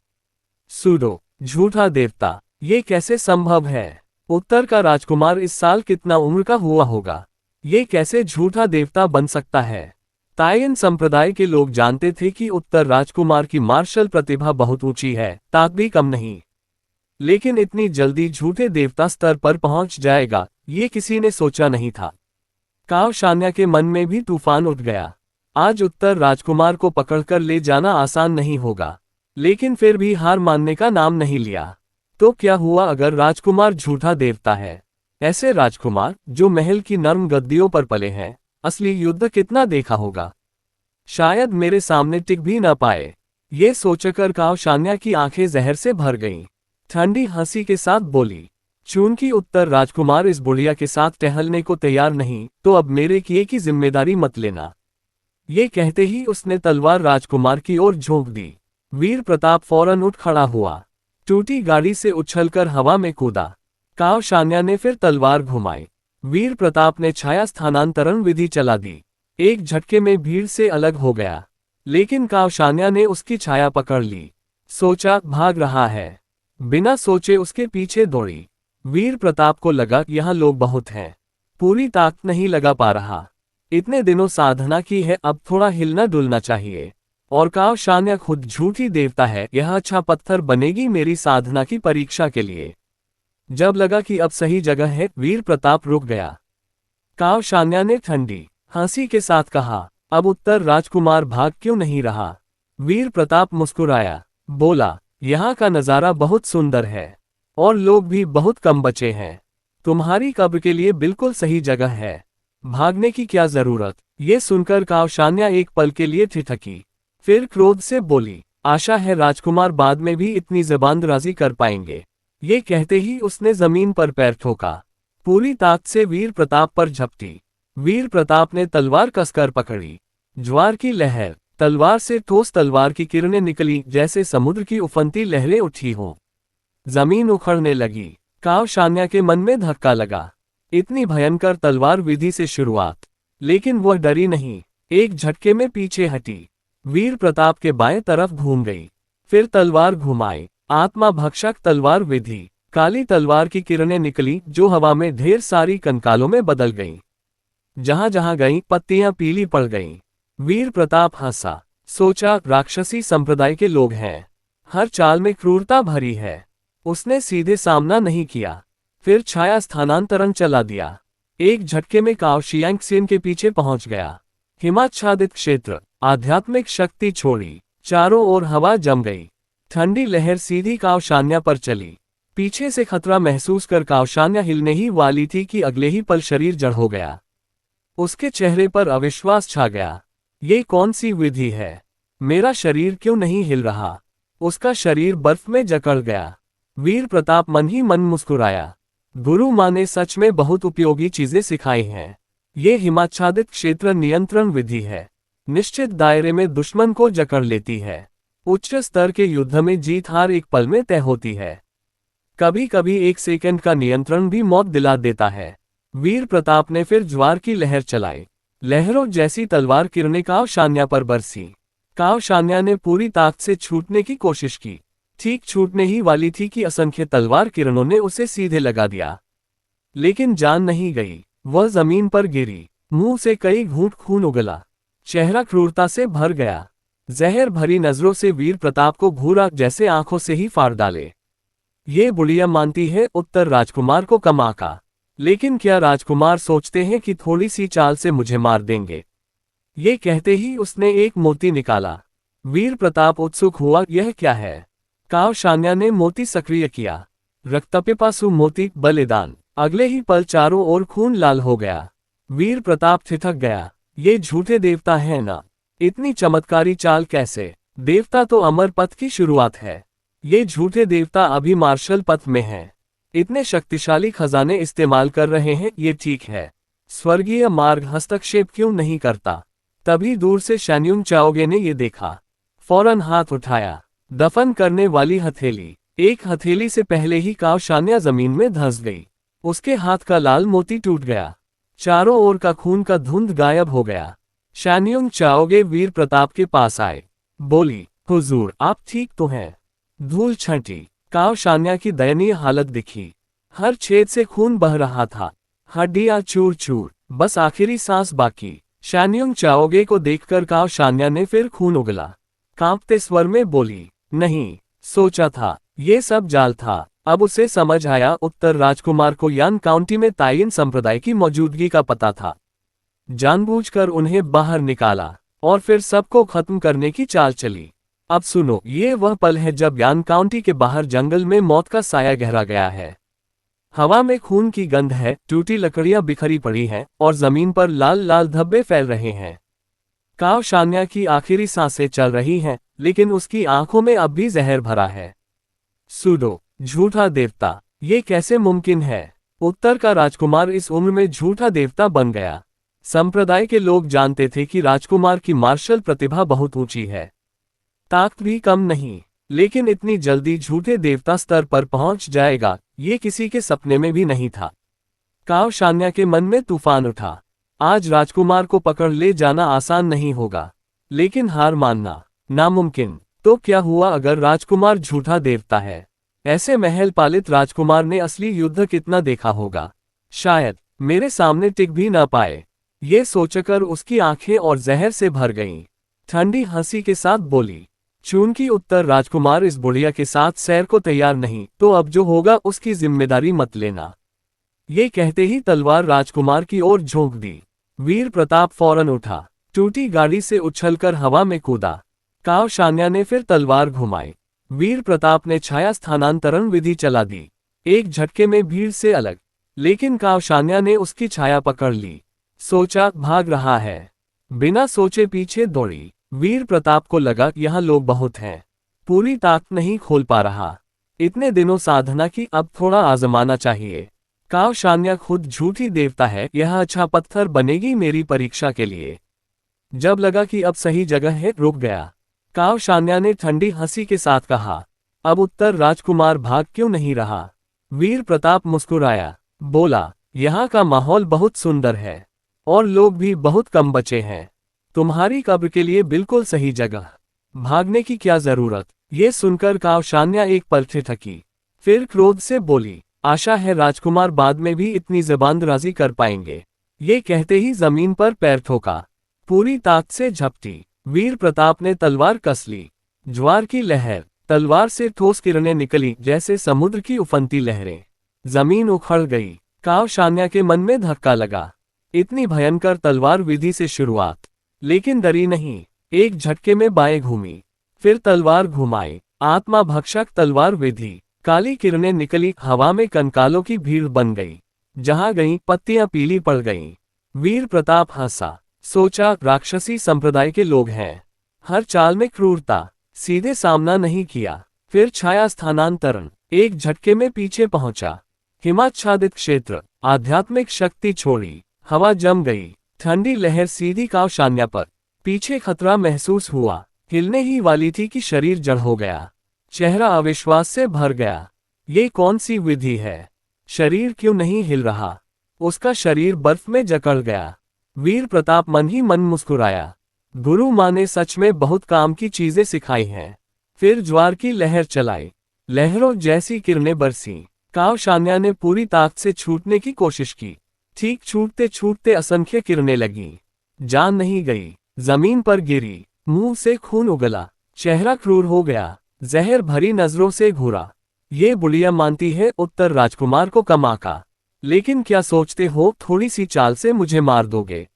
सूडो, झूठा देवता, ये कैसे संभव है? उत्तर का राजकुमार इस साल कितना उम्र का हुआ होगा? ये कैसे झूठा देवता बन सकता है? तायन संप्रदाय के लोग जानते थे कि उत्तर राजकुमार की मार्शल प्रतिभा बहुत ऊंची है, ताक भी कम नहीं। लेकिन इतनी जल्दी झूठे देवता स्तर पर पहुंच जाएगा, ये किसी ने सोचा नहीं था। काव शान्या के मन में भी तूफान उठ गया। आज उत्तर राजकुमार को पकड़कर ले जाना आसान नहीं होगा, लेकिन फिर भी हार मानने का नाम नहीं लिया। तो क्या हुआ अगर राजकुमार झूठा देवता है? ऐसे राजकुमार जो महल की नर्म गद्दियों पर पले हैं, असली युद्ध कितना देखा होगा। शायद मेरे सामने टिक भी न पाए। ये सोचकर काव शान्या की आंखें जहर से भर गईं। ठंडी हंसी के साथ बोली, चूंकि उत्तर राजकुमार इस बुढ़िया के साथ टहलने को तैयार नहीं, तो अब मेरे किए की जिम्मेदारी मत लेना। ये कहते ही उसने तलवार राजकुमार की ओर झोंक दी। वीर प्रताप फौरन उठ खड़ा हुआ। टूटी गाड़ी से उछलकर हवा में कूदा। काव शान्या ने फिर तलवार घुमाई। वीर प्रताप ने छाया स्थानांतरण विधि चला दी। एक झटके में भीड़ से अलग हो गया, लेकिन काव शान्या ने उसकी छाया पकड़ ली। सोचा भाग रहा है। बिना सोचे उसके पीछे दौड़ी। वीर प्रताप को लगा यहाँ लोग बहुत हैं, पूरी ताकत नहीं लगा पा रहा। इतने दिनों साधना की है, अब थोड़ा हिलना डुलना चाहिए। और काव शान्या खुद झूठी देवता है, यह अच्छा पत्थर बनेगी मेरी साधना की परीक्षा के लिए। जब लगा कि अब सही जगह है, वीर प्रताप रुक गया। काव शान्या ने ठंडी हंसी के साथ कहा, अब उत्तर राजकुमार भाग क्यों नहीं रहा? वीर प्रताप मुस्कुराया, बोला, यहाँ का नजारा बहुत सुंदर है और लोग भी बहुत कम बचे हैं। तुम्हारी कब्र के लिए बिल्कुल सही जगह है, भागने की क्या जरूरत? ये सुनकर काव शान्या एक पल के लिए ठिठकी, फिर क्रोध से बोली, आशा है राजकुमार बाद में भी इतनी जबानदराजी कर पाएंगे। ये कहते ही उसने जमीन पर पैर ठोका। पूरी ताकत से वीर प्रताप पर झपटी। वीर प्रताप ने तलवार कसकर पकड़ी। ज्वार की लहर। तलवार से ठोस तलवार की किरणें निकली, जैसे समुद्र की उफनती लहरें उठी हों। जमीन उखड़ने लगी। काव शान्या के मन में धक्का लगा। इतनी भयंकर तलवार विधि से शुरुआत, लेकिन वह डरी नहीं। एक झटके में पीछे हटी। वीर प्रताप के बाएं तरफ घूम गई, फिर तलवार घुमाई। आत्मा भक्षक तलवार विधि। काली तलवार की किरणें निकली, जो हवा में ढेर सारी कंकालों में बदल गईं। जहां जहां गईं, पत्तियां पीली पड़ गईं। वीर प्रताप हंसा। सोचा, राक्षसी संप्रदाय के लोग हैं, हर चाल में क्रूरता भरी है। उसने सीधे सामना नहीं किया, फिर छाया स्थानांतरण चला दिया। एक झटके में काव शियांगसेन के पीछे पहुंच गया। हिमाच्छादित क्षेत्र, आध्यात्मिक शक्ति छोड़ी, चारों ओर हवा जम गई। ठंडी लहर सीधी कावशान्या पर चली। पीछे से खतरा महसूस कर कावशान्या हिलने ही वाली थी कि अगले ही पल शरीर जड़ हो गया। उसके चेहरे पर अविश्वास छा गया। ये कौन सी विधि है? मेरा शरीर क्यों नहीं हिल रहा? उसका शरीर बर्फ में जकड़ गया। वीर प्रताप मन ही मन मुस्कुराया। गुरु माँ ने सच में बहुत उपयोगी चीजें सिखाई हैं। ये हिमाच्छादित क्षेत्र नियंत्रण विधि है। निश्चित दायरे में दुश्मन को जकड़ लेती है। उच्च स्तर के युद्ध में जीत हार एक पल में तय होती है। कभी कभी एक सेकंड का नियंत्रण भी मौत दिला देता है। वीर प्रताप ने फिर ज्वार की लहर चलाई। लहरों जैसी तलवार किरणें कावशान्या पर बरसी। कावशान्या ने पूरी ताकत से छूटने की कोशिश की। ठीक छूटने ही वाली थी कि असंख्य तलवार किरणों ने उसे सीधे लगा दिया। लेकिन जान नहीं गई। वह जमीन पर गिरी। मुंह से कई घूंट खून उगला। चेहरा क्रूरता से भर गया। जहर भरी नजरों से वीर प्रताप को भूरा जैसे आंखों से ही फाड़ डाले। ये बुढ़िया मानती है उत्तर राजकुमार को कम आका। लेकिन क्या राजकुमार सोचते हैं कि थोड़ी सी चाल से मुझे मार देंगे? ये कहते ही उसने एक मोती निकाला। वीर प्रताप उत्सुक हुआ, यह क्या है? कावशान्या ने मोती सक्रिय किया। रक्तपिपासु मोती बलिदान। अगले ही पल चारों ओर खून लाल हो गया। वीर प्रताप ठिठक गया। ये झूठे देवता है ना? इतनी चमत्कारी चाल कैसे? देवता तो अमर पथ की शुरुआत है। ये झूठे देवता अभी मार्शल पथ में हैं। इतने शक्तिशाली खजाने इस्तेमाल कर रहे हैं, ये ठीक है। स्वर्गीय मार्ग हस्तक्षेप क्यों नहीं करता? तभी दूर से शान्युंग चाओगे ने ये देखा। फौरन हाथ उठाया। दफन करने वाली हथेली। एक हथेली से पहले ही कावशान्या जमीन में धंस गई। उसके हाथ का लाल मोती टूट गया। चारों ओर का खून का धुंध गायब हो गया। शान्युंग चाओगे वीर प्रताप के पास आए। बोली, हुजूर आप ठीक तो हैं? धूल छंटी। कावशान्या की दयनीय हालत दिखी। हर छेद से खून बह रहा था। हड्डियां चूर चूर, बस आखिरी सांस बाकी। शान्युंग चाओगे को देखकर कावशान्या ने फिर खून उगला। कांपते स्वर में बोली, नहीं, सोचा था ये सब जाल था। अब उसे समझ आया, उत्तर राजकुमार को यान काउंटी में ताइन संप्रदाय की मौजूदगी का पता था। जानबूझकर उन्हें बाहर निकाला और फिर सबको खत्म करने की चाल चली। अब सुनो, ये वह पल है जब यान काउंटी के बाहर जंगल में मौत का साया गहरा गया है। हवा में खून की गंध है, टूटी लकड़ियां बिखरी पड़ी हैं और जमीन पर लाल लाल धब्बे फैल रहे हैं। कावशान्या की आखिरी सांसें चल रही हैं, लेकिन उसकी आंखों में अब भी जहर भरा है। सूडो, झूठा देवता, ये कैसे मुमकिन है? उत्तर का राजकुमार इस उम्र में झूठा देवता बन गया। संप्रदाय के लोग जानते थे कि राजकुमार की मार्शल प्रतिभा बहुत ऊंची है, ताकत भी कम नहीं, लेकिन इतनी जल्दी झूठे देवता स्तर पर पहुंच जाएगा, ये किसी के सपने में भी नहीं था। कावशान्या के मन में तूफान उठा। आज राजकुमार को पकड़ ले जाना आसान नहीं होगा, लेकिन हार मानना नामुमकिन। तो क्या हुआ अगर राजकुमार झूठा देवता है? ऐसे महल पालित राजकुमार ने असली युद्ध कितना देखा होगा? शायद मेरे सामने टिक भी ना पाए। ये सोचकर उसकी आंखें और जहर से भर गईं। ठंडी हंसी के साथ बोली, चूंकि उत्तर राजकुमार इस बुढ़िया के साथ सैर को तैयार नहीं, तो अब जो होगा उसकी जिम्मेदारी मत लेना। ये कहते ही तलवार राजकुमार की ओर झोंक दी। वीर प्रताप फौरन उठा, टूटी गाड़ी से उछलकर हवा में कूदा। कावशान्या ने फिर तलवार घुमाई। वीर प्रताप ने छाया स्थानांतरण विधि चला दी। एक झटके में भीड़ से अलग, लेकिन कावशान्या ने उसकी छाया पकड़ ली। सोचा भाग रहा है, बिना सोचे पीछे दौड़ी। वीर प्रताप को लगा यहाँ लोग बहुत हैं, पूरी ताकत नहीं खोल पा रहा। इतने दिनों साधना की, अब थोड़ा आजमाना चाहिए। कावशान्या खुद झूठी देवता है, यह अच्छा पत्थर बनेगी मेरी परीक्षा के लिए। जब लगा कि अब सही जगह है, रुक गया। कावशान्या ने ठंडी हंसी के साथ कहा, अब उत्तर राजकुमार भाग क्यों नहीं रहा? वीर प्रताप मुस्कुराया, बोला, यहाँ का माहौल बहुत सुंदर है और लोग भी बहुत कम बचे हैं। तुम्हारी कब्र के लिए बिल्कुल सही जगह, भागने की क्या जरूरत? ये सुनकर कावशान्या एक पल ठिठकी, फिर क्रोध से बोली, आशा है राजकुमार बाद में भी इतनी ज़बानदराज़ी कर पाएंगे। ये कहते ही जमीन पर पैर ठोका, पूरी ताकत से झपटी। वीर प्रताप ने तलवार कस ली। ज्वार की लहर, तलवार से ठोस किरणें निकली जैसे समुद्र की उफनती लहरें। जमीन उखड़ गई। कावशान्या के मन में धक्का लगा। इतनी भयंकर तलवार विधि से शुरुआत, लेकिन डरी नहीं। एक झटके में बाएं घूमी, फिर तलवार घुमाई। आत्मा भक्षक तलवार विधि। काली किरणें निकली, हवा में कंकालों की भीड़ बन गई। जहां गईं पत्तियां पीली पड़ गईं। वीर प्रताप हंसा, सोचा राक्षसी संप्रदाय के लोग हैं। हर चाल में क्रूरता। सीधे सामना नहीं किया। फिर छाया स्थानांतरण, एक झटके में पीछे पहुंचा। हिमाच्छादित क्षेत्र, आध्यात्मिक शक्ति छोड़ी। हवा जम गई, ठंडी लहर सीधी कावशान्या पर। पीछे खतरा महसूस हुआ, हिलने ही वाली थी कि शरीर जड़ हो गया। चेहरा अविश्वास से भर गया। ये कौन सी विधि है? शरीर क्यों नहीं हिल रहा? उसका शरीर बर्फ में जकड़ गया। वीर प्रताप मन ही मन मुस्कुराया। गुरु माँ ने सच में बहुत काम की चीजें सिखाई हैं। फिर ज्वार की लहर चलाई, लहरों जैसी किरणें बरसी। कावशान्या ने पूरी ताकत से छूटने की कोशिश की। ठीक छूटते छूटते असंख्य किरणें लगीं। जान नहीं गई, जमीन पर गिरी। मुंह से खून उगला, चेहरा क्रूर हो गया। जहर भरी नजरों से घूरा। ये बुढ़िया मानती है उत्तर राजकुमार को कमा का, लेकिन क्या सोचते हो थोड़ी सी चाल से मुझे मार दोगे?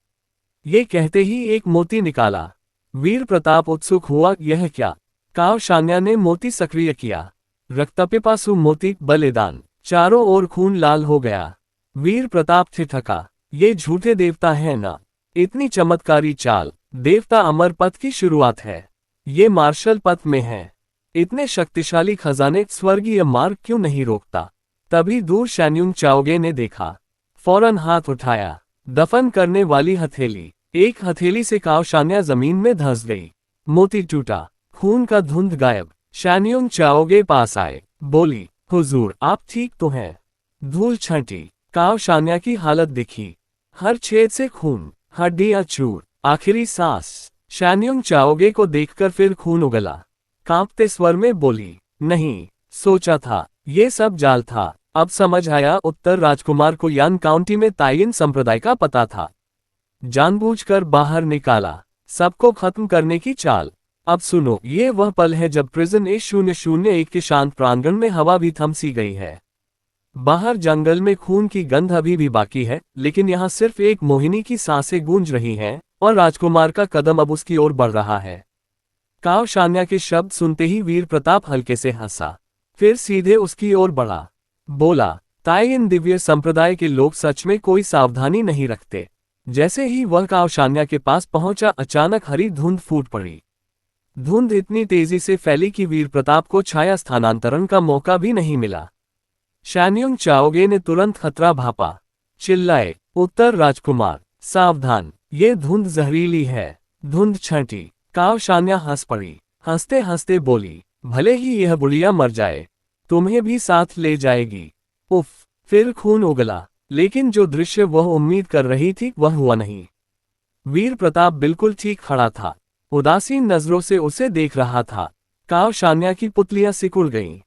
ये कहते ही एक मोती निकाला। वीर प्रताप उत्सुक हुआ, यह क्या? कावशान्या ने मोती सक्रिय किया। रक्तपिपासु मोती, बलिदान। चारों ओर खून लाल हो गया। वीर प्रताप ठिठका, ये झूठे देवता है ना? इतनी चमत्कारी चाल, देवता अमर पथ की शुरुआत है। ये मार्शल पथ में है। इतने शक्तिशाली खजाने स्वर्गीय मार्ग क्यों नहीं रोकता? तभी दूर शैन्युंग चाओगे ने देखा। फौरन हाथ उठाया। दफन करने वाली हथेली। एक हथेली से कावशान्या जमीन में धंस गई। मोती टूटा, खून का धुंध गायब। शैन्युंग चाओगे पास आए, बोली, हुजूर आप ठीक तो हैं? धूल छंटी। कावशान्या की हालत दिखी। हर छेद से खून, हड्डियां चूर, आखिरी सांस। शैन्युंग चाओगे को देखकर फिर खून उगला। कांपते स्वर में बोली, नहीं, सोचा था ये सब जाल था। अब समझ आया, उत्तर राजकुमार को यान काउंटी में ताइन संप्रदाय का पता था। जानबूझकर बाहर निकाला, सबको खत्म करने की चाल। अब सुनो, ये वह पल है जब प्रिजन A001 के शांत प्रांगण में हवा भी थम सी गई है। बाहर जंगल में खून की गंध अभी भी बाकी है, लेकिन यहाँ सिर्फ एक मोहिनी की सांसें गूंज रही हैं और राजकुमार का कदम अब उसकी ओर बढ़ रहा है। कावशान्या के शब्द सुनते ही वीर प्रताप हल्के से हंसा, फिर सीधे उसकी ओर बढ़ा। बोला, ताइन दिव्य संप्रदाय के लोग सच में कोई सावधानी नहीं रखते। जैसे ही वह कावशान्या के पास पहुंचा, अचानक हरी धुंध फूट पड़ी। धुंध इतनी तेजी से फैली कि वीर प्रताप को छाया स्थानांतरण का मौका भी नहीं मिला। शैन्युंग चाओगे ने तुरंत खतरा भापा। चिल्लाए, उत्तर राजकुमार सावधान, ये धुंध जहरीली है। धुंध छंटी। कावशान्या हंस पड़ी। हंसते हंसते बोली, भले ही यह बुढ़िया मर जाए, तुम्हें भी साथ ले जाएगी। उफ। फिर खून उगला, लेकिन जो दृश्य वह उम्मीद कर रही थी वह हुआ नहीं। वीर प्रताप बिल्कुल ठीक खड़ा था, उदासीन नजरों से उसे देख रहा था। कावशान्या की पुतलियां सिकुड़ गईं।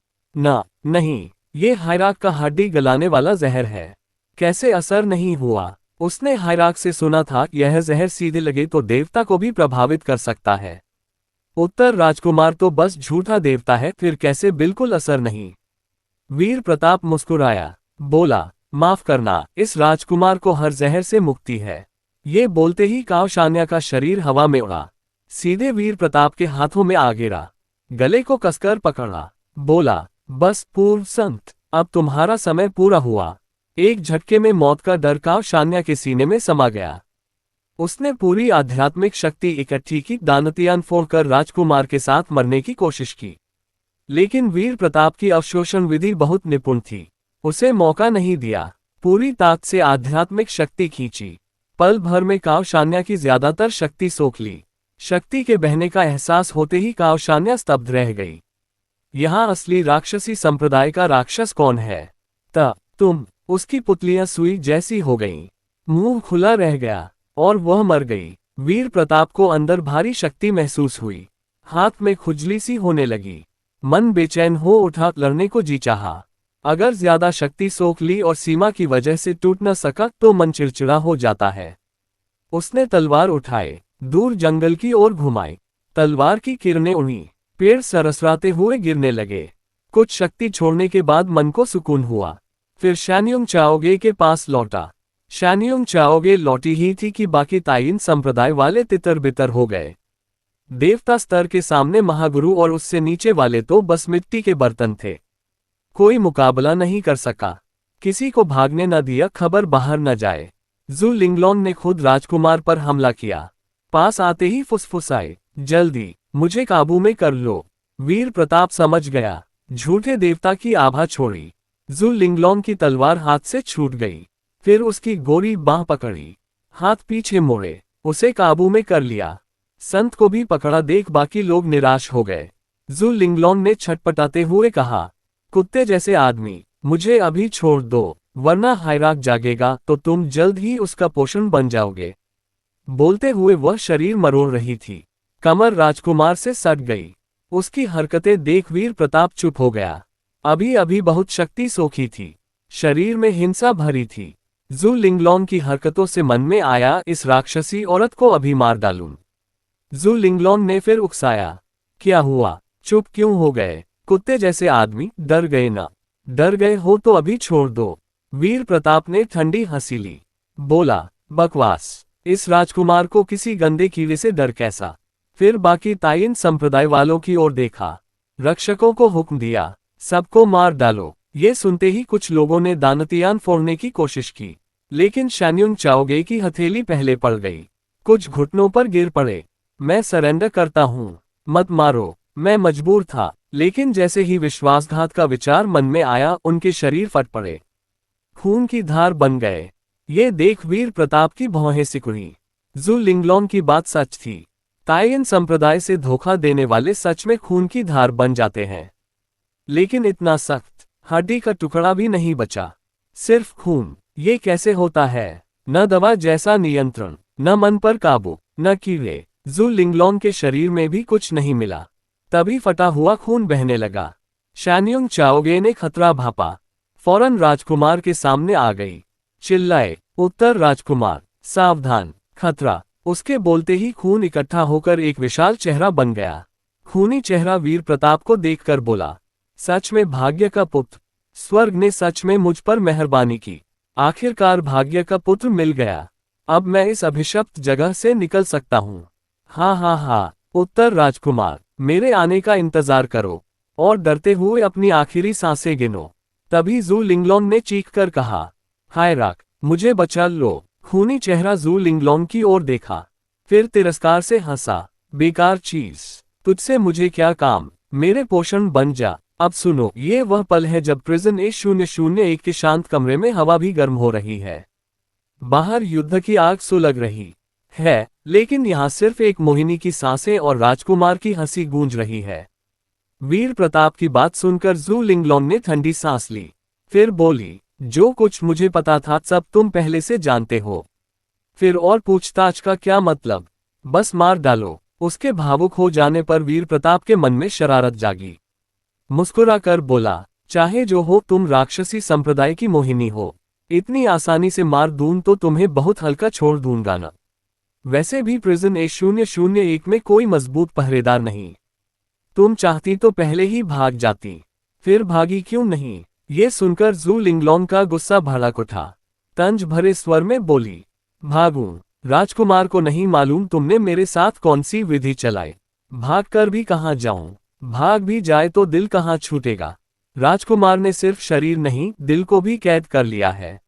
नहीं, ये हायराक का हड्डी गलाने वाला जहर है। कैसे असर नहीं हुआ? उसने हायराक से सुना था, यह जहर सीधे लगे तो देवता को भी प्रभावित कर सकता है। उत्तर राजकुमार तो बस झूठा देवता है, फिर कैसे बिल्कुल असर नहीं? वीर प्रताप मुस्कुराया, बोला, माफ करना, इस राजकुमार को हर जहर से मुक्ति है। ये बोलते ही कावशान्या का शरीर हवा में उड़ा, सीधे वीर प्रताप के हाथों में आ गिरा। गले को कसकर पकड़ा, बोला, बस पूर्व संत, अब तुम्हारा समय पूरा हुआ। एक झटके में मौत का डर कावशान्या के सीने में समा गया। उसने पूरी आध्यात्मिक शक्ति इकट्ठी की, दानतियान फोड़कर राजकुमार के साथ मरने की कोशिश की। लेकिन वीर प्रताप की अवशोषण विधि बहुत निपुण थी, उसे मौका नहीं दिया। पूरी ताकत से आध्यात्मिक शक्ति खींची। पल भर में कावशान्या की ज्यादातर शक्ति सोख ली। शक्ति के बहने का एहसास होते ही कावशान्या स्तब्ध रह गई। यहाँ असली राक्षसी संप्रदाय का राक्षस कौन है? तुम। उसकी पुतलियां सुई जैसी हो गईं। मुंह खुला रह गया और वह मर गई। वीर प्रताप को अंदर भारी शक्ति महसूस हुई। हाथ में खुजली सी होने लगी। मन बेचैन हो उठा, लड़ने को जी चाहा। अगर ज्यादा शक्ति सोख ली और सीमा की वजह से टूट न सका तो मन चिड़चिड़ा हो जाता है। उसने तलवार उठाए, दूर जंगल की ओर घुमाई। तलवार की किरणें उड़ी, पेड़ सरसराते हुए गिरने लगे। कुछ शक्ति छोड़ने के बाद मन को सुकून हुआ। फिर शान्योंग चाओगे के पास लौटा। शान्योंग चाओगे लौटी ही थी कि बाकी ताइन संप्रदाय वाले तितर बितर हो गए। देवता स्तर के सामने महागुरु और उससे नीचे वाले तो बस मिट्टी के बर्तन थे। कोई मुकाबला नहीं कर सका। किसी को भागने न दिया, खबर बाहर न जाए। जू लिंगलोन ने खुद राजकुमार पर हमला किया। पास आते ही फुसफुसाए, जल्दी मुझे काबू में कर लो। वीर प्रताप समझ गया, झूठे देवता की आभा छोड़ी। जू लिंगलोन की तलवार हाथ से छूट गई। फिर उसकी गोरी बांह पकड़ी, हाथ पीछे मोड़े, उसे काबू में कर लिया। संत को भी पकड़ा देख बाकी लोग निराश हो गए। जू लिंगलोन ने छटपटाते हुए कहा, कुत्ते जैसे आदमी, मुझे अभी छोड़ दो, वरना हायराक जागेगा तो तुम जल्द ही उसका पोषण बन जाओगे। बोलते हुए वह शरीर मरोड़ रही थी। कमर राजकुमार से सट गई। उसकी हरकतें देख वीर प्रताप चुप हो गया। अभी अभी बहुत शक्ति सोखी थी, शरीर में हिंसा भरी थी। जू लिंगलोन की हरकतों से मन में आया, इस राक्षसी औरत को अभी मार डालूं। जू लिंगलोन ने फिर उकसाया, क्या हुआ, चुप क्यों हो गए? कुत्ते जैसे आदमी, डर गए ना? डर गए हो तो अभी छोड़ दो। वीर प्रताप ने ठंडी हंसी ली, बोला, बकवास, इस राजकुमार को किसी गंदे कीड़े से डर कैसा? फिर बाकी ताइन संप्रदाय वालों की ओर देखा। रक्षकों को हुक्म दिया, सबको मार डालो। ये सुनते ही कुछ लोगों ने दानतियान फोड़ने की कोशिश की, लेकिन शान्योंग चाओगे की हथेली पहले पड़ गई। कुछ घुटनों पर गिर पड़े। मैं सरेंडर करता हूँ, मत मारो। मैं मजबूर था, लेकिन जैसे ही विश्वासघात का विचार मन में आया, उनके शरीर फट पड़े, खून की धार बन गए। ये देख वीर प्रताप की भौहें सिकुड़ी। जू लिंगलोन की बात सच थी। ताइन संप्रदाय से धोखा देने वाले सच में खून की धार बन जाते हैं। लेकिन इतना सख्त, हड्डी का टुकड़ा भी नहीं बचा, सिर्फ खून। ये कैसे होता है? न दवा जैसा नियंत्रण, न मन पर काबू, न कीड़े। जू लिंगलोन के शरीर में भी कुछ नहीं मिला। तभी फटा हुआ खून बहने लगा। शान्योंग चाओगे ने खतरा भापा, फौरन राजकुमार के सामने आ गई। चिल्लाए, उत्तर राजकुमार, सावधान, खतरा। उसके बोलते ही खून इकट्ठा होकर एक विशाल चेहरा बन गया। खूनी चेहरा वीर प्रताप को देखकर बोला, सच में भाग्य का पुत्र, स्वर्ग ने सच में मुझ पर मेहरबानी की। आखिरकार भाग्य का पुत्र मिल गया। अब मैं इस अभिशप्त जगह से निकल सकता हूँ। हाँ हाँ हाँ, उत्तर राजकुमार, मेरे आने का इंतजार करो और डरते हुए अपनी आखिरी सांसें गिनो। तभी जू लिंगलोन ने चीखकर कहा, हायराक, मुझे बचा लो। खूनी चेहरा जू लिंगलोन की ओर देखा, फिर तिरस्कार से हंसा, बेकार चीज, तुझसे मुझे क्या काम, मेरे पोषण बन जा। अब सुनो, ये वह पल है जब प्रिजन A001 के शांत कमरे में हवा भी गर्म हो रही है। बाहर युद्ध की आग सुलग रही है, लेकिन यहाँ सिर्फ एक मोहिनी की सांसें और राजकुमार की हंसी गूंज रही है। वीर प्रताप की बात सुनकर जू लिंगलोन ने ठंडी सांस ली, फिर बोली, जो कुछ मुझे पता था सब तुम पहले से जानते हो। फिर और पूछताछ का क्या मतलब? बस मार डालो। उसके भावुक हो जाने पर वीर प्रताप के मन में शरारत जागी। मुस्कुराकर बोला, चाहे जो हो, तुम राक्षसी संप्रदाय की मोहिनी हो। इतनी आसानी से मार दूं तो तुम्हें बहुत हल्का छोड़ दूंगा ना। वैसे भी प्रिजन A001 में कोई मजबूत पहरेदार नहीं। तुम चाहती तो पहले ही भाग जाती, फिर भागी क्यों नहीं? ये सुनकर जू लिंगलोन का गुस्सा भड़क उठा। तंज भरे स्वर में बोली, भागूं? राजकुमार को नहीं मालूम तुमने मेरे साथ कौन सी विधि चलाई। भाग कर भी कहाँ जाऊं? भाग भी जाए तो दिल कहाँ छूटेगा? राजकुमार ने सिर्फ शरीर नहीं, दिल को भी कैद कर लिया है।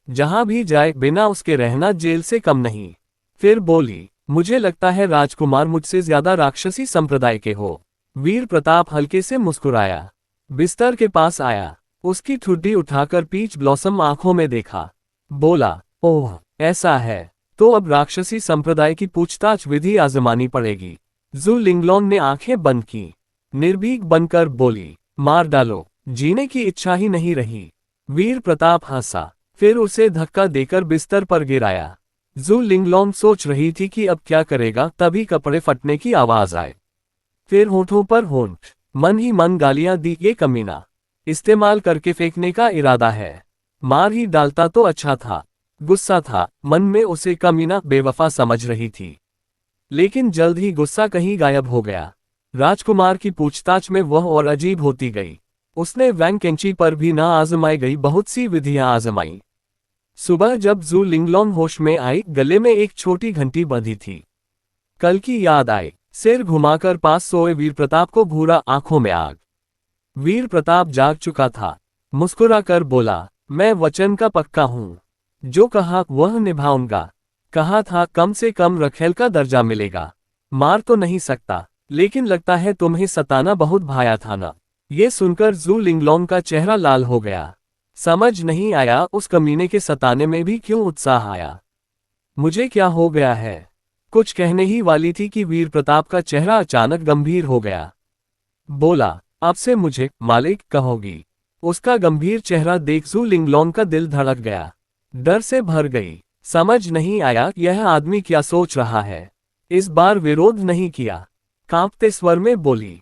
जहां भी जाए बिना उसके रहना जेल से कम नहीं। फिर बोली, मुझे लगता है राजकुमार मुझसे ज्यादा राक्षसी संप्रदाय के हो। वीर प्रताप हल्के से मुस्कुराया, बिस्तर के पास आया, उसकी ठुड्डी उठाकर पीच ब्लॉसम आंखों में देखा, बोला, ओह ऐसा है, तो अब राक्षसी संप्रदाय की पूछताछ विधि आजमानी पड़ेगी। जू लिंगलोन ने आंखें बंद की, निर्भीक बनकर बोली, मार डालो, जीने की इच्छा ही नहीं रही। वीर प्रताप हंसा, फिर उसे धक्का देकर बिस्तर पर गिराया। जू लिंगलोन सोच रही थी कि अब क्या करेगा, तभी कपड़े फटने की आवाज आए। फिर होठों पर होंठ, मन ही मन गालियां दी, ये कमीना, इस्तेमाल करके फेंकने का इरादा है, मार ही डालता तो अच्छा था। गुस्सा था, मन में उसे कमीना बेवफा समझ रही थी, लेकिन जल्द ही गुस्सा कहीं गायब हो गया। राजकुमार की पूछताछ में वह और अजीब होती गई। उसने वैंग केंची पर भी ना आजमाई गई बहुत सी विधियां आजमाई। सुबह जब जू लिंगलोंग होश में आई, गले में एक छोटी घंटी बंधी थी। कल की याद आई। सिर घुमाकर पास सोए वीर प्रताप को घूरा, आंखों में आग। वीर प्रताप जाग चुका था। मुस्कुराकर बोला, मैं वचन का पक्का हूं। जो कहा वह निभाऊंगा। कहा था कम से कम रखेल का दर्जा मिलेगा। मार तो नहीं सकता, लेकिन लगता है तुम्हें सताना बहुत भाया था ना। ये सुनकर जू लिंगलोंग का चेहरा लाल हो गया। समझ नहीं आया उस कमीने के सताने में भी क्यों उत्साह आया। मुझे क्या हो गया है? कुछ कहने ही वाली थी कि वीर प्रताप का चेहरा अचानक गंभीर हो गया। बोला, अब से मुझे मालिक कहोगी। उसका गंभीर चेहरा देख जू लिंगलोंग का दिल धड़क गया। डर से भर गई। समझ नहीं आया यह आदमी क्या सोच रहा है। इस बार विरोध नहीं किया। कांपते स्वर में बोली,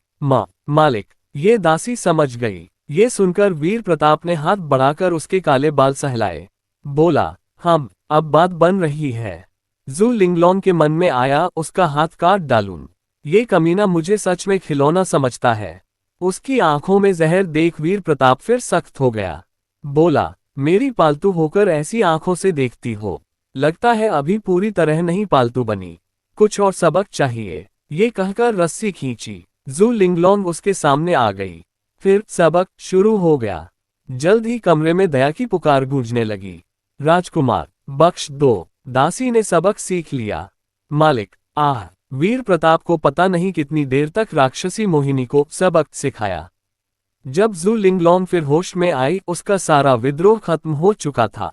मालिक। ये दासी समझ गई। ये सुनकर वीर प्रताप ने हाथ बढ़ाकर उसके काले बाल सहलाए। बोला, हम अब बात बन रही है। जू लिंगलोंग के मन में आया उसका हाथ काट डालूं। ये कमीना मुझे सच में खिलौना समझता है। उसकी आंखों में जहर देख वीर प्रताप फिर सख्त हो गया। बोला, मेरी पालतू होकर ऐसी आंखों से देखती हो। लगता है अभी पूरी तरह नहीं पालतू बनी। कुछ और सबक चाहिए। ये कहकर रस्सी खींची। जू लिंगलोंग उसके सामने आ गई। फिर सबक शुरू हो गया। जल्द ही कमरे में दया की पुकार गूंजने लगी। राजकुमार, बख्श दो। दासी ने सबक सीख लिया। मालिक, आह। वीर प्रताप को पता नहीं कितनी देर तक राक्षसी मोहिनी को सबक सिखाया। जब जू लिंगलोंग फिर होश में आई, उसका सारा विद्रोह खत्म हो चुका था।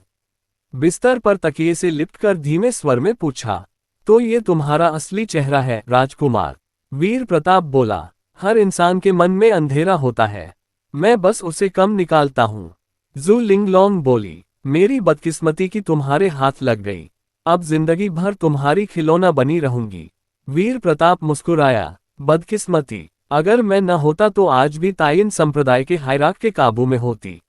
बिस्तर पर तकिए से लिपटकर धीमे स्वर में पूछा, तो ये तुम्हारा असली चेहरा है राजकुमार? वीर प्रताप बोला, हर इंसान के मन में अंधेरा होता है। मैं बस उसे कम निकालता हूं। जू लिंगलोंग बोली, मेरी बदकिस्मती की तुम्हारे हाथ लग गई। अब जिंदगी भर तुम्हारी खिलौना बनी रहूंगी। वीर प्रताप मुस्कुराया, बदकिस्मती? अगर मैं न होता तो आज भी ताइन संप्रदाय के हायराक के काबू में होती।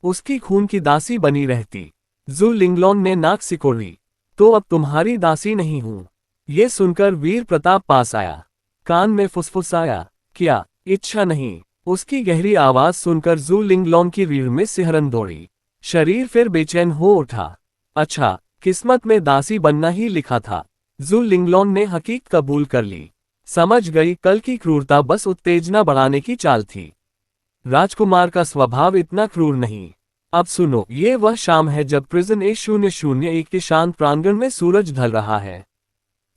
उसकी खून की दासी बनी रहती। जू लिंगलोंग ने नाक सिकोड़ी, तो अब तुम्हारी दासी नहीं हूं। ये सुनकर वीर प्रताप पास आया। कान में फुसफुसाया, क्या इच्छा नहीं? उसकी गहरी आवाज सुनकर जू लिंगलोंग की रीढ़ में सिहरन दौड़ी। शरीर फिर बेचैन हो उठा। अच्छा, किस्मत में दासी बनना ही लिखा था। जू लिंगलोंग ने हकीकत कबूल कर ली। समझ गई कल की क्रूरता बस उत्तेजना बढ़ाने की चाल थी। राजकुमार का स्वभाव इतना क्रूर नहीं। अब सुनो, ये वह शाम है जब प्रिजन A001 के शांत प्रांगण में सूरज ढल रहा है।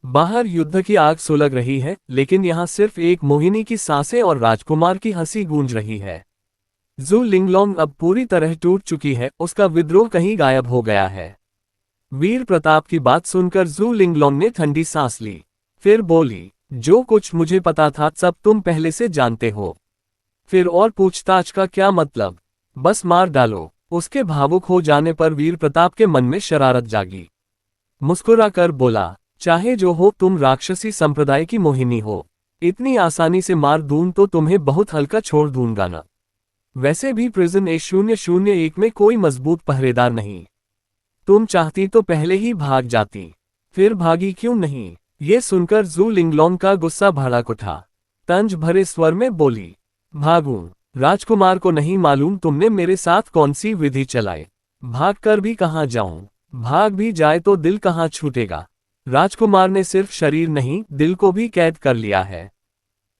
बाहर युद्ध की आग सुलग रही है, लेकिन यहाँ सिर्फ एक मोहिनी की सांसें और राजकुमार की हंसी गूंज रही है। जू लिंगलोंग अब पूरी तरह टूट चुकी है, उसका विद्रोह कहीं गायब हो गया है। वीर प्रताप की बात सुनकर जू लिंगलोंग ने ठंडी सांस ली। फिर बोली, जो कुछ मुझे पता था सब तुम पहले से जानते हो। फिर और पूछताछ का क्या मतलब? बस मार डालो। उसके भावुक हो जाने पर वीर प्रताप के मन में शरारत जागी। मुस्कुराकर बोला, चाहे जो हो, तुम राक्षसी संप्रदाय की मोहिनी हो। इतनी आसानी से मार दूं तो तुम्हें बहुत हल्का छोड़ दूंगा ना। वैसे भी प्रिजन A001 में कोई मजबूत पहरेदार नहीं। तुम चाहती तो पहले ही भाग जाती। फिर भागी क्यों नहीं? ये सुनकर जू लिंगलोंग का गुस्सा भड़क उठा। तंज भरे स्वर में बोली, भागूं? राजकुमार को नहीं मालूम तुमने मेरे साथ कौन सी विधि चलाई। भाग कर भी कहाँ जाऊं? भाग भी जाए तो दिल कहाँ छूटेगा? राजकुमार ने सिर्फ शरीर नहीं, दिल को भी कैद कर लिया है।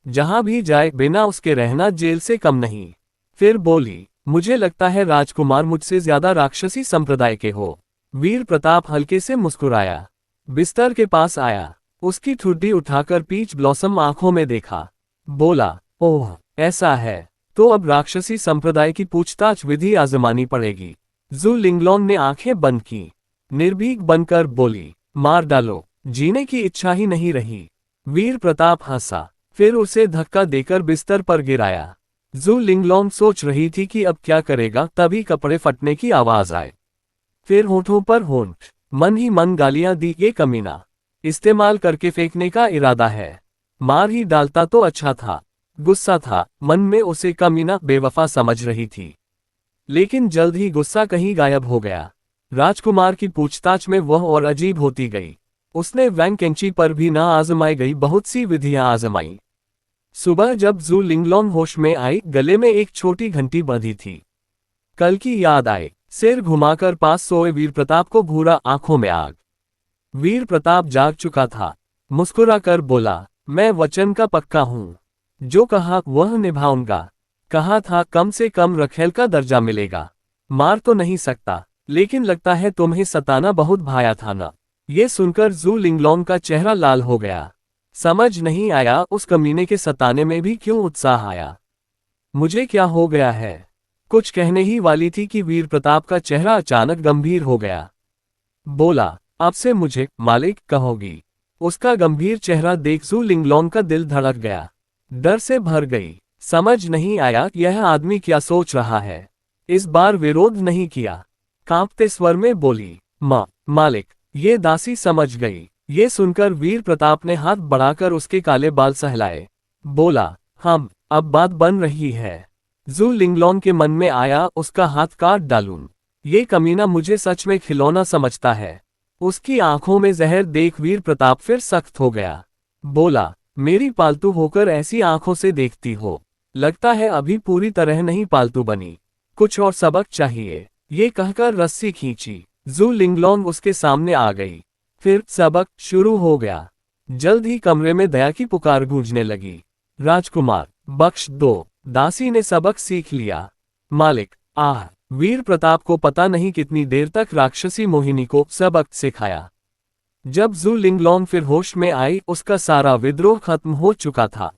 जहां भी जाए बिना उसके रहना जेल से कम नहीं। फिर बोली, मुझे लगता है राजकुमार मुझसे ज्यादा राक्षसी संप्रदाय के हो। वीर प्रताप हल्के से मुस्कुराया। बिस्तर के पास आया। उसकी ठुड्डी उठाकर पीच ब्लॉसम आंखों में देखा। बोला, ओह, ऐसा है तो अब राक्षसी संप्रदाय की पूछताछ विधि आजमानी पड़ेगी। जू लिंगलोंग ने आंखें बंद की। निर्भीक बनकर बोली, मार डालो। जीने की इच्छा ही नहीं रही। वीर प्रताप हंसा, फिर उसे धक्का देकर बिस्तर पर गिराया। जू लिंगलोंग सोच रही थी कि अब क्या करेगा, तभी कपड़े फटने की आवाज आए। फिर होठों पर होंठ, मन ही मन गालियां दी, ये कमीना इस्तेमाल करके फेंकने का इरादा है। मार ही डालता तो अच्छा था। गुस्सा था, मन में उसे कमीना बेवफा समझ रही थी। लेकिन जल्द ही गुस्सा कहीं गायब हो गया। राजकुमार की पूछताछ में वह और अजीब होती गई। उसने वैंग केंची पर भी ना आजमाई गई बहुत सी विधियां आजमाई। सुबह जब जू लिंगलोंग होश में आई, गले में एक छोटी घंटी बंधी थी। कल की याद आई। सिर घुमाकर पास सोए वीर प्रताप को घूरा, आंखों में आग। वीर प्रताप जाग चुका था। मुस्कुराकर बोला, मैं वचन का पक्का हूं। जो कहा वह निभाऊंगा। कहा था कम से कम रखेल का दर्जा मिलेगा। मार तो नहीं सकता, लेकिन लगता है तुम्हें सताना बहुत भाया था ना। ये सुनकर जू लिंगलोंग का चेहरा लाल हो गया। समझ नहीं आया उस कमीने के सताने में भी क्यों उत्साह आया। मुझे क्या हो गया है? कुछ कहने ही वाली थी कि वीर प्रताप का चेहरा अचानक गंभीर हो गया। बोला, आपसे मुझे मालिक कहोगी? उसका गंभीर चेहरा देख जू लिंगलोंग का दिल धड़क गया। डर से भर गई। समझ नहीं आया यह आदमी क्या सोच रहा है। इस बार विरोध नहीं किया। कांपते स्वर में बोली, मालिक। ये दासी समझ गई। ये सुनकर वीर प्रताप ने हाथ बढ़ाकर उसके काले बाल सहलाए। बोला, हम अब बात बन रही है। जू लिंगलोंग के मन में आया उसका हाथ काट डालूं। ये कमीना मुझे सच में खिलौना समझता है। उसकी आंखों में जहर देख वीर प्रताप फिर सख्त हो गया। बोला, मेरी पालतू होकर ऐसी आंखों से देखती हो? लगता है अभी पूरी तरह नहीं पालतू बनी। कुछ और सबक चाहिए। ये कहकर रस्सी खींची। जू लिंगलोंग उसके सामने आ गई। फिर सबक शुरू हो गया। जल्द ही कमरे में दया की पुकार गूंजने लगी। राजकुमार, बख्श दो। दासी ने सबक सीख लिया। मालिक, आह। वीर प्रताप को पता नहीं कितनी देर तक राक्षसी मोहिनी को सबक सिखाया। जब जू लिंगलोंग फिर होश में आई, उसका सारा विद्रोह खत्म हो चुका था।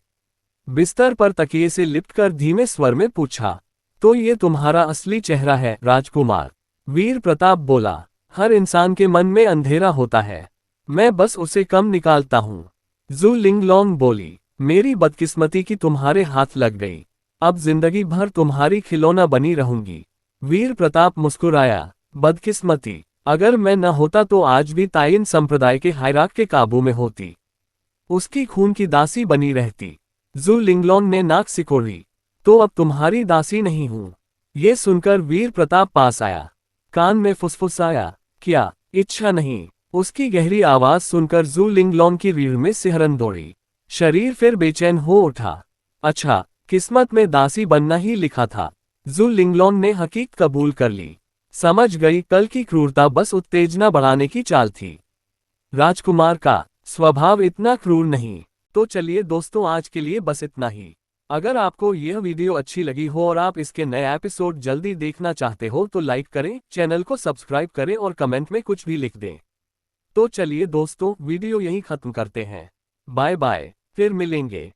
बिस्तर पर तकिए से लिपटकर धीमे स्वर में पूछा, तो ये तुम्हारा असली चेहरा है राजकुमार? वीर प्रताप बोला, हर इंसान के मन में अंधेरा होता है। मैं बस उसे कम निकालता हूँ। जू लिंगलोंग बोली, मेरी बदकिस्मती की तुम्हारे हाथ लग गई। अब जिंदगी भर तुम्हारी खिलौना बनी रहूंगी। वीर प्रताप मुस्कुराया, बदकिस्मती? अगर मैं न होता तो आज भी ताइन संप्रदाय के हायराक के काबू में होती। उसकी खून की दासी बनी रहती। जू लिंगलोंग ने नाक सिकोड़ी, तो अब तुम्हारी दासी नहीं हूं। ये सुनकर वीर प्रताप पास आया। कान में फुसफुसाया, क्या इच्छा नहीं? उसकी गहरी आवाज सुनकर जू लिंगलोंग की रीढ़ में सिहरन दौड़ी। शरीर फिर बेचैन हो उठा। अच्छा, किस्मत में दासी बनना ही लिखा था। जू लिंगलोंग ने हकीकत कबूल कर ली। समझ गई कल की क्रूरता बस उत्तेजना बढ़ाने की चाल थी। राजकुमार का स्वभाव इतना क्रूर नहीं। तो चलिए दोस्तों, आज के लिए बस इतना ही। अगर आपको यह वीडियो अच्छी लगी हो और आप इसके नए एपिसोड जल्दी देखना चाहते हो तो लाइक करें, चैनल को सब्सक्राइब करें और कमेंट में कुछ भी लिख दें। तो चलिए दोस्तों, वीडियो यहीं खत्म करते हैं। बाय बाय, फिर मिलेंगे।